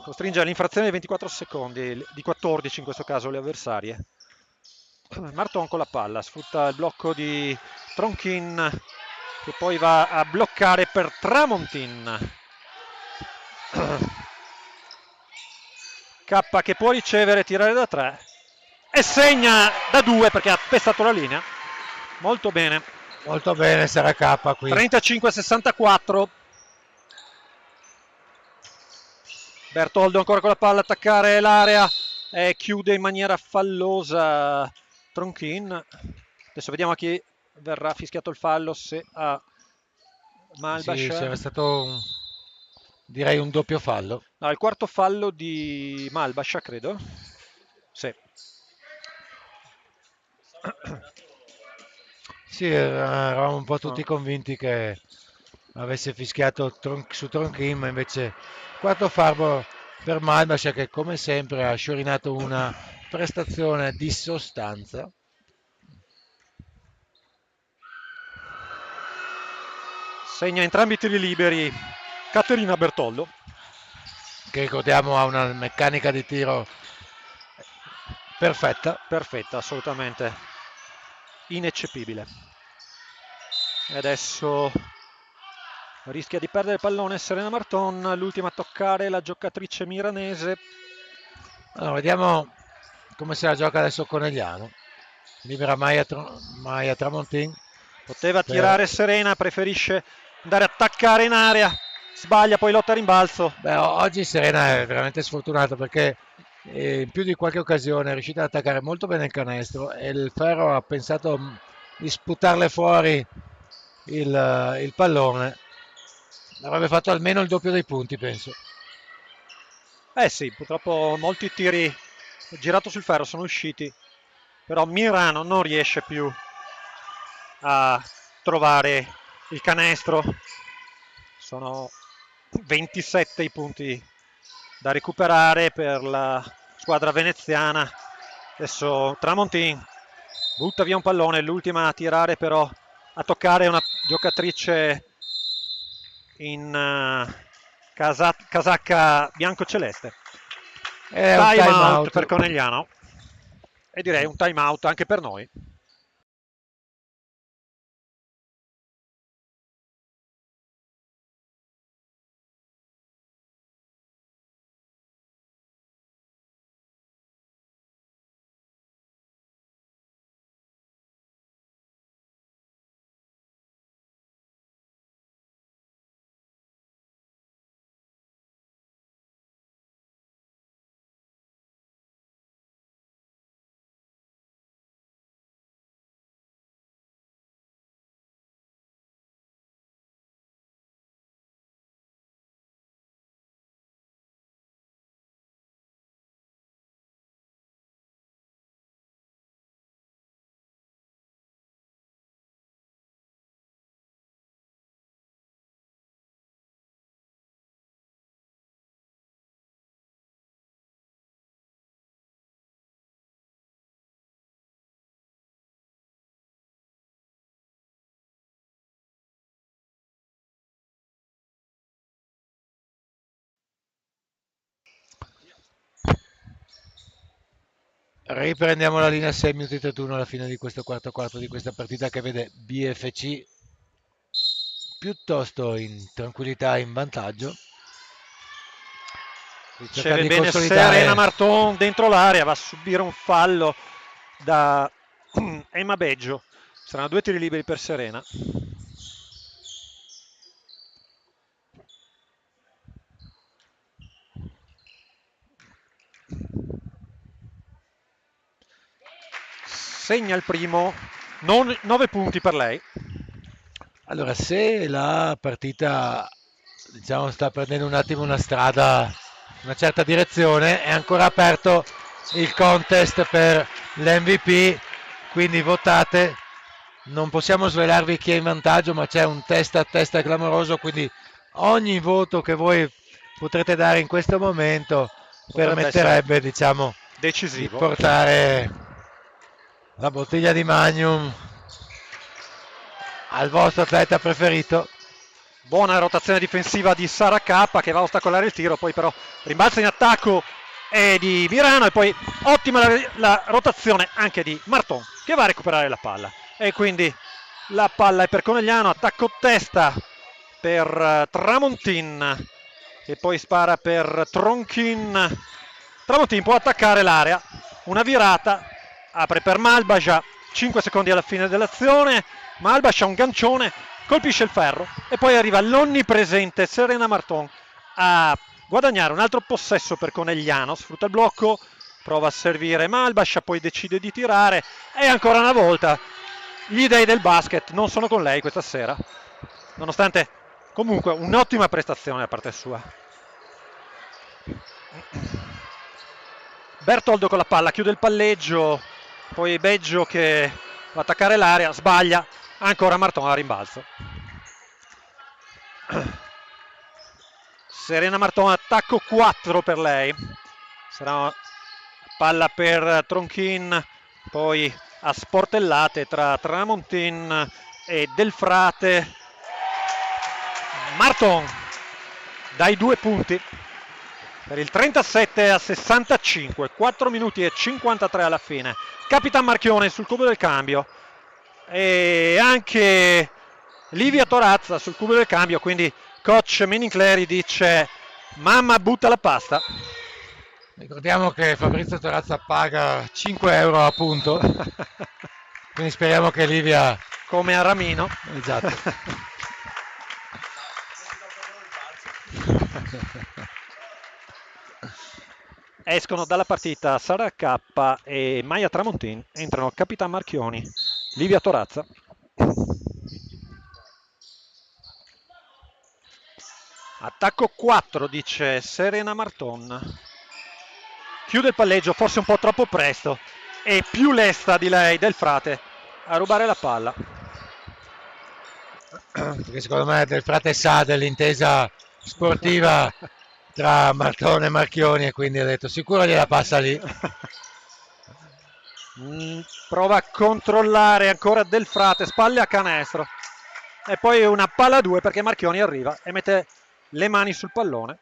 costringe all'infrazione di 24 secondi, di 14 in questo caso le avversarie. Marton con la palla, sfrutta il blocco di Tronchin che poi va a bloccare per Tramontin. K che può ricevere, tirare da 3 e segna da 2 perché ha pestato la linea. Molto bene. Molto bene, sarà K qui. 35-64. Bertoldo ancora con la palla, attaccare l'area e chiude in maniera fallosa Tronchin. Adesso vediamo a chi verrà fischiato il fallo, se a Malbash. Sì, c'era stato direi un doppio fallo. No, il quarto fallo di Malbash, credo. Sì. Sì, eravamo un po' tutti convinti che avesse fischiato su Tronchin, ma invece quarto fallo per Malbash che come sempre ha sciorinato una prestazione di sostanza. Segna entrambi i tiri liberi Caterina Bertoldo, che ricordiamo ha una meccanica di tiro perfetta. Perfetta, assolutamente ineccepibile. E adesso rischia di perdere il pallone Serena Marton, l'ultima a toccare la giocatrice miranese. Allora, vediamo come se la gioca adesso Conegliano. Libera Maya Tramontin. Poteva tirare Serena, preferisce andare a attaccare in area, sbaglia, poi lotta a rimbalzo. Beh, oggi Serena è veramente sfortunata perché in più di qualche occasione è riuscita ad attaccare molto bene il canestro e il Ferro ha pensato di sputarle fuori il pallone. Avrebbe fatto almeno il doppio dei punti, penso. Eh sì, purtroppo molti tiri girato sul ferro sono usciti, però Mirano non riesce più a trovare il canestro. Sono 27 i punti da recuperare per la squadra veneziana. Adesso Tramontin butta via un pallone, l'ultima a tirare però a toccare una giocatrice in casacca bianco-celeste. Time out per Conegliano e direi un time out anche per noi. Riprendiamo la linea 6 minuti 31 alla fine di questo quarto di questa partita che vede BFC piuttosto in tranquillità in vantaggio. Riceve bene Serena Marton dentro l'area, va a subire un fallo da Emma Beggio. Saranno 2 tiri liberi per Serena. Segna il primo, 9 punti per lei. Allora, se la partita, diciamo, sta prendendo un attimo una strada, una certa direzione, è ancora aperto il contest per l'MVP, quindi votate. Non possiamo svelarvi chi è in vantaggio, ma c'è un testa a testa clamoroso, quindi ogni voto che voi potrete dare in questo momento permetterebbe, diciamo, decisivo, di portare la bottiglia di Magnum al vostro atleta preferito. Buona rotazione difensiva di Sara K che va a ostacolare il tiro, poi però rimbalza in attacco di Mirano e poi ottima la rotazione anche di Marton che va a recuperare la palla. E quindi la palla è per Conegliano, attacco testa per Tramontin che poi spara per Tronchin. Tramontin può attaccare l'area, una virata, apre per Malbaja, 5 secondi alla fine dell'azione, Malbaja un gancione, colpisce il ferro e poi arriva l'onnipresente Serena Marton a guadagnare un altro possesso per Conegliano, sfrutta il blocco, prova a servire Malbaja, poi decide di tirare e ancora una volta gli dei del basket non sono con lei questa sera, nonostante comunque un'ottima prestazione da parte sua. Bertoldo con la palla, chiude il palleggio, poi Beggio che va a attaccare l'area, sbaglia, ancora Marton a rimbalzo. Serena Marton, attacco 4 per lei, sarà palla per Tronchin, poi a sportellate tra Tramontin e Delfrate. Marton dai 2 punti per il 37-65, 4 minuti e 53 alla fine. Capitan Marchione sul cubo del cambio e anche Livia Torazza sul cubo del cambio, quindi coach Menincleri dice mamma butta la pasta. Ricordiamo che Fabrizio Torazza paga 5 euro a punto, quindi speriamo che Livia... Come a Ramino. Esatto. Escono dalla partita Sara K e Maia Tramontin, entrano Capitan Marchioni, Livia Torazza. Attacco 4 dice Serena Marton, chiude il palleggio forse un po' troppo presto e più lesta di lei Delfrate a rubare la palla, perché secondo me Delfrate sa dell'intesa sportiva tra Marton e Marchioni e quindi ha detto sicuro gliela passa lì. Prova a controllare ancora Delfrate, spalle a canestro e poi una palla 2 perché Marchioni arriva e mette le mani sul pallone.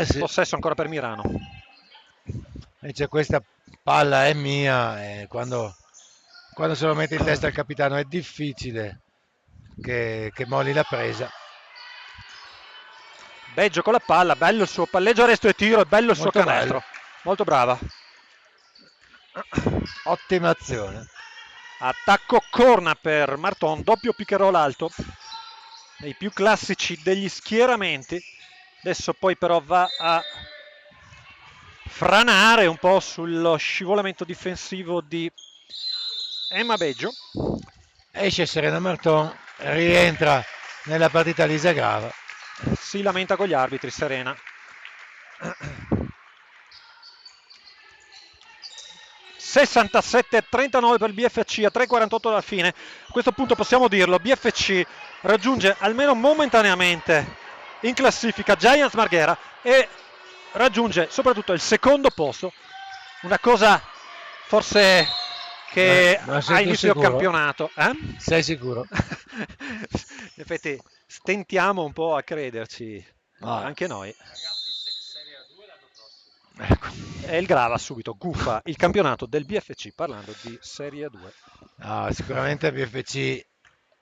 Sì. Possesso ancora per Mirano. E c'è questa palla è mia e quando se lo mette in testa il capitano è difficile che molli la presa. Beggio con la palla, bello il suo palleggio, arresto e tiro, e bello il suo canestro. Bello. Molto brava. Ottima azione. Attacco corna per Marton, doppio pick and roll alto, dei più classici degli schieramenti. Adesso poi però va a franare un po' sullo scivolamento difensivo di Emma Beggio. Esce Serena Marton, rientra nella partita Lisa Grava. Si lamenta con gli arbitri Serena. (67-39) per il BFC a 3:48 dalla fine. A questo punto possiamo dirlo, BFC raggiunge almeno momentaneamente in classifica Giants Marghera e raggiunge soprattutto il secondo posto, una cosa forse che a inizio campionato. Sei sicuro? In effetti stentiamo un po' a crederci, anche noi. Ecco. E il Grava subito guffa il campionato del BFC parlando di Serie 2. Sicuramente il BFC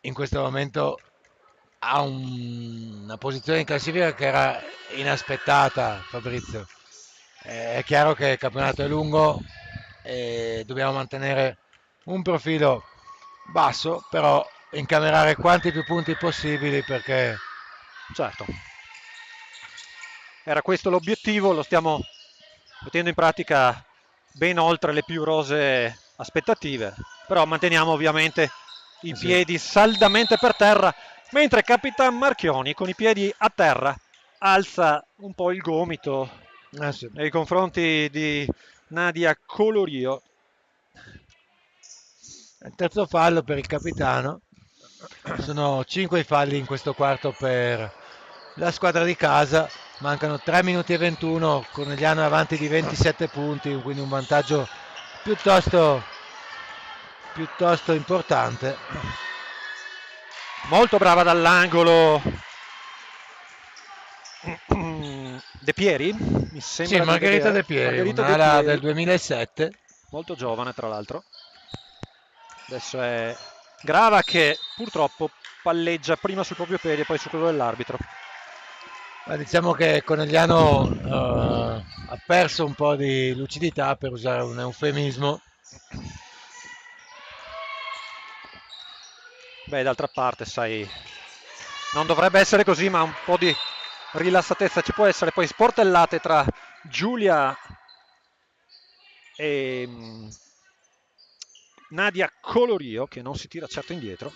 in questo momento ha una posizione in classifica che era inaspettata, Fabrizio. È chiaro che il campionato è lungo e dobbiamo mantenere un profilo basso, però incamerare quanti più punti possibili perché Certo, era questo l'obiettivo, lo stiamo mettendo in pratica ben oltre le più rosee aspettative, però manteniamo ovviamente i Sì. piedi saldamente per terra, mentre Capitan Marchioni con i piedi a terra alza un po' il gomito sì. nei confronti di Nadia Colorio. Il terzo fallo per il capitano. Sono 5 i falli in questo quarto per la squadra di casa. Mancano 3 minuti e 21, Conegliano è avanti di 27 punti, quindi un vantaggio piuttosto importante. Molto brava dall'angolo De Pieri, mi sembra Sì, di Margherita vedere. De Pieri, Margherita De un'ala Pieri, del 2007. molto giovane tra l'altro. Adesso è Grava che purtroppo palleggia prima sul proprio piede e poi su quello dell'arbitro. Ma diciamo che Conegliano ha perso un po' di lucidità, per usare un eufemismo. Beh, d'altra parte, sai, non dovrebbe essere così, ma un po' di rilassatezza ci può essere. Poi sportellate tra Giulia e Nadia Colorio, che non si tira certo indietro.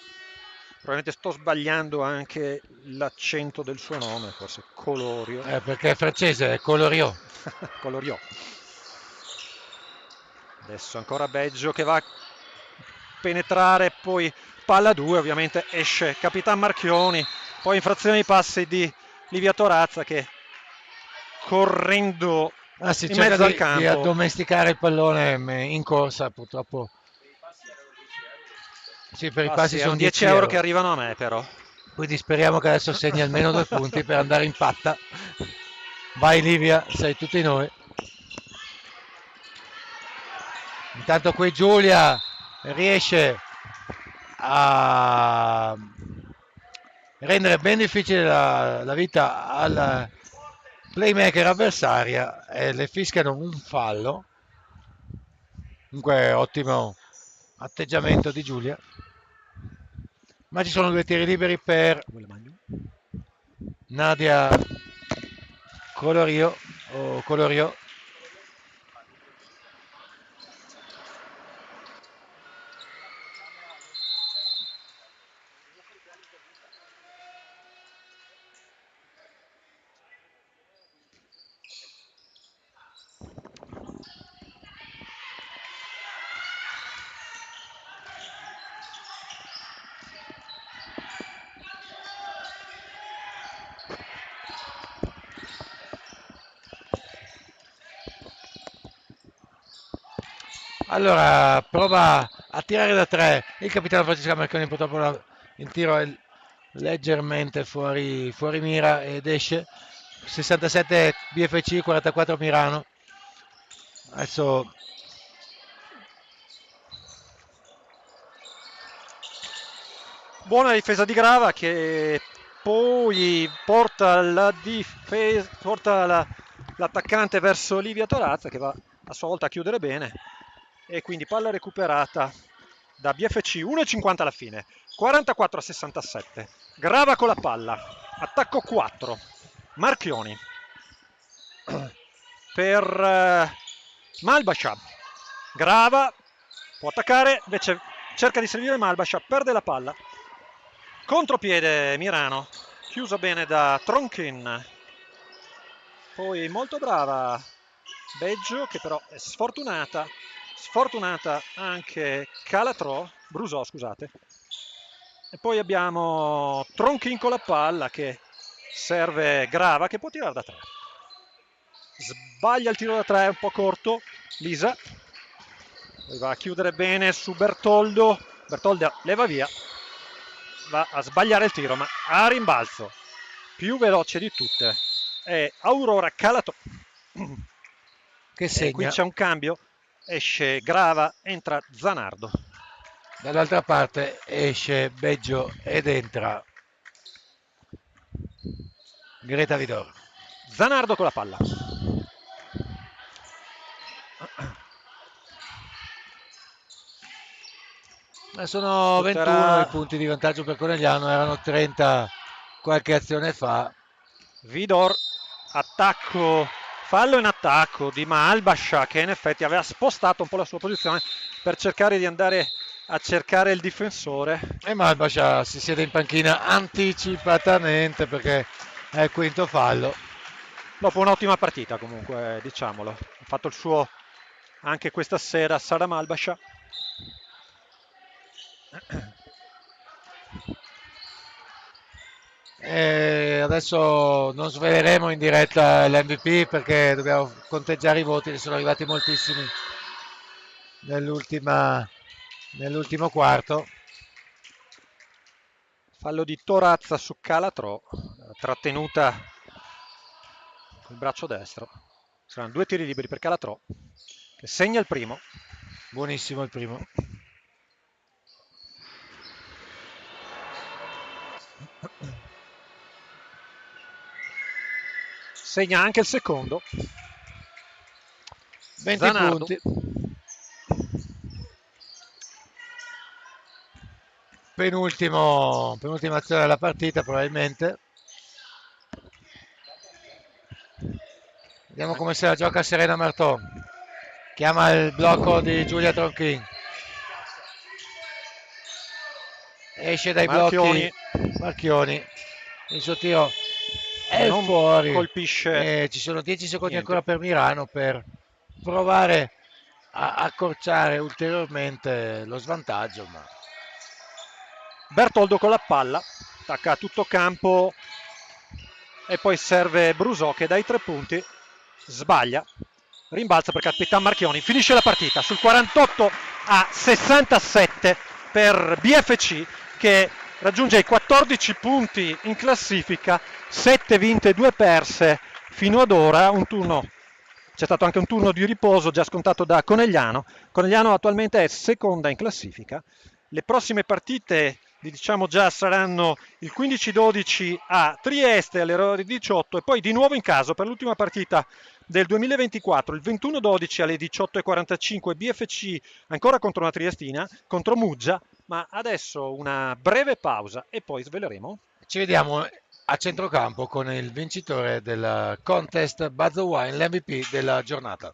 Probabilmente sto sbagliando anche l'accento del suo nome, forse Colorio. Perché è francese, è Colorio. Colorio. Adesso ancora Beggio che va a penetrare, poi palla 2, ovviamente esce Capitan Marchioni, poi infrazione di passi di Livia Torazza che correndo Si in cerca mezzo al di campo. addomesticare il pallone in corsa, purtroppo. Sì, per i passi sono 10 euro che arrivano a me però. Quindi speriamo che adesso segni almeno 2 punti per andare in patta. Vai Livia, sei tutti noi. Intanto qui Giulia riesce a rendere ben difficile la vita al playmaker avversaria e le fischiano un fallo. Comunque ottimo atteggiamento di Giulia. Ma ci sono 2 tiri liberi per Nadia Colorio. Allora prova a tirare da 3 il capitano Francesca Marconi, purtroppo il tiro è leggermente fuori mira ed esce. 67 BFC, 44 Mirano. Adesso Buona difesa di Grava che poi porta l'attaccante verso Livia Torazza che va a sua volta a chiudere bene e quindi palla recuperata da BFC, 1,50 alla fine, 44-67. Grava con la palla, attacco 4, Marchioni per Malbascia. Grava può attaccare, invece cerca di servire Malbascia, perde la palla. Contropiede Mirano, chiusa bene da Tronkin. Poi molto brava Beggio che però è sfortunata anche Brusò, scusate. E poi abbiamo Tronkin con la palla che serve Grava che può tirare da 3. Sbaglia il tiro da 3, un po' corto Lisa. Poi va a chiudere bene su Bertoldo leva via, va a sbagliare il tiro ma a rimbalzo più veloce di tutte è Aurora Calatrò che E qui segna. c'è un cambio, esce Grava, entra Zanardo. Dall'altra parte esce Beggio ed entra Greta Vidor. Zanardo con la palla. Sono 21 i Butterà punti di vantaggio per Conegliano, erano 30 qualche azione fa. Vidor, attacco, fallo in attacco di Malbascia, che in effetti aveva spostato un po' la sua posizione per cercare di andare a cercare il difensore. E Malbascia si siede in panchina anticipatamente perché è il quinto fallo. Dopo un'ottima partita comunque, diciamolo. Ha fatto il suo anche questa sera Sara Malbascia. E adesso non sveleremo in diretta l'MVP perché dobbiamo conteggiare i voti, ne sono arrivati moltissimi nell'ultimo quarto. Fallo di Torazza su Calatrò, trattenuta col braccio destro. Saranno 2 tiri liberi per Calatrò, che segna il primo. Buonissimo il primo. Segna anche il secondo. 20 Zanardo. punti. Penultima azione della partita probabilmente. Vediamo come se la gioca Serena Marton. Chiama il blocco di Giulia Tronchin. Esce dai Marchioni. blocchi Marchioni. Il suo tiro è Non fuori. colpisce Ci sono 10 secondi niente. ancora per Milano per provare a accorciare ulteriormente lo svantaggio. Ma Bertoldo con la palla, attacca a tutto campo e poi serve Brusò che dai 3 punti sbaglia, rimbalza per Capitan Marchioni, finisce la partita sul 48-67 per BFC che raggiunge i 14 punti in classifica, 7 vinte, 2 perse fino ad ora, un turno. C'è stato anche un turno di riposo già scontato da Conegliano. Conegliano attualmente è seconda in classifica. Le prossime partite, diciamo già, saranno il 15-12 a Trieste alle ore 18 e poi di nuovo in caso per l'ultima partita del 2024, il 21-12 alle 18:45 BFC ancora contro una Triestina, contro Muggia, ma adesso una breve pausa e poi sveleremo. ci vediamo a centrocampo con il vincitore del contest Buzz Wine, l'MVP della giornata.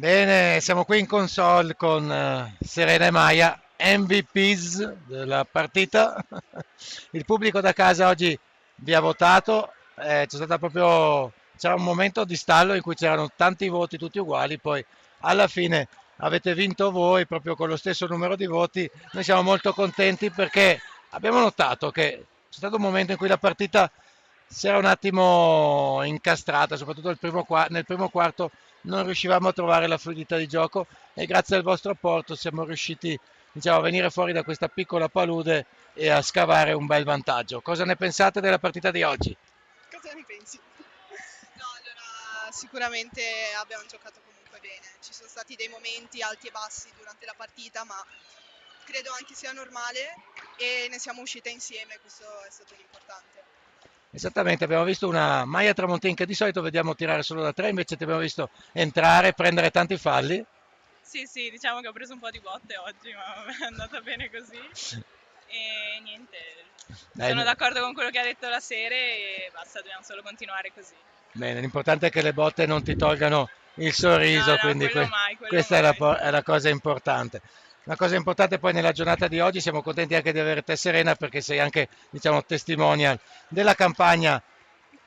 Bene, siamo qui in console con Serena e Maya, MVPs della partita. Il pubblico da casa oggi vi ha votato, c'era un momento di stallo in cui c'erano tanti voti tutti uguali, poi alla fine avete vinto voi proprio con lo stesso numero di voti. Noi siamo molto contenti perché abbiamo notato che c'è stato un momento in cui la partita si era un attimo incastrata, soprattutto nel primo quarto non riuscivamo a trovare la fluidità di gioco e grazie al vostro apporto siamo riusciti, diciamo, a venire fuori da questa piccola palude e a scavare un bel vantaggio. Cosa ne pensate della partita di oggi? Cosa ne pensi? No, allora sicuramente abbiamo giocato comunque bene. Ci sono stati dei momenti alti e bassi durante la partita, ma credo anche sia normale e ne siamo uscite insieme, questo è stato l'importante. Esattamente, abbiamo visto una Maya Tramontin che di solito vediamo tirare solo da tre, invece ti abbiamo visto entrare, prendere tanti falli. Sì, sì, diciamo che ho preso un po' di botte oggi, ma vabbè, è andata bene così. E niente, sono d'accordo con quello che ha detto la serie e basta, dobbiamo solo continuare così. Bene, l'importante è che le botte non ti tolgano il sorriso, No, quindi quello mai, quello questa mai. è la cosa importante. La cosa importante poi nella giornata di oggi, siamo contenti anche di avere te Serena perché sei anche, diciamo, testimonial della campagna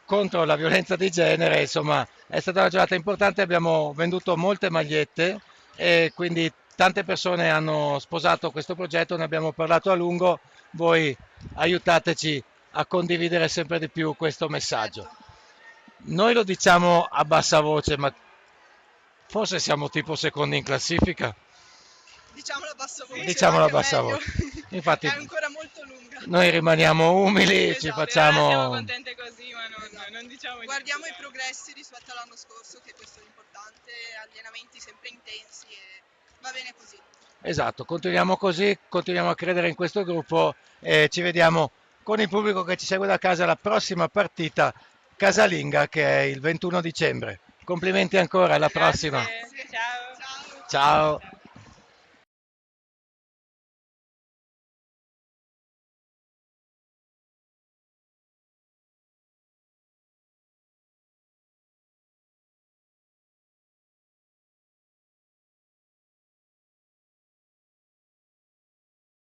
contro la violenza di genere, insomma è stata una giornata importante, abbiamo venduto molte magliette e quindi tante persone hanno sposato questo progetto, ne abbiamo parlato a lungo, voi aiutateci a condividere sempre di più questo messaggio. Certo. Noi lo diciamo a bassa voce, ma forse siamo tipo secondi in classifica. Diciamolo a bassa voce, Diciamolo a anche bassa meglio. voce. Infatti È ancora molto lunga. noi rimaniamo umili, ci Esatto. Per ora siamo facciamo... contente così, ma non diciamo di Guardiamo più, i progressi rispetto all'anno scorso, che questo è l'importante, allenamenti sempre intensi e va bene così. Esatto, continuiamo così, continuiamo a credere in questo gruppo e ci vediamo con il pubblico che ci segue da casa alla prossima partita casalinga che è il 21 dicembre. Complimenti ancora, alla prossima. Grazie, ciao. Ciao. Ciao.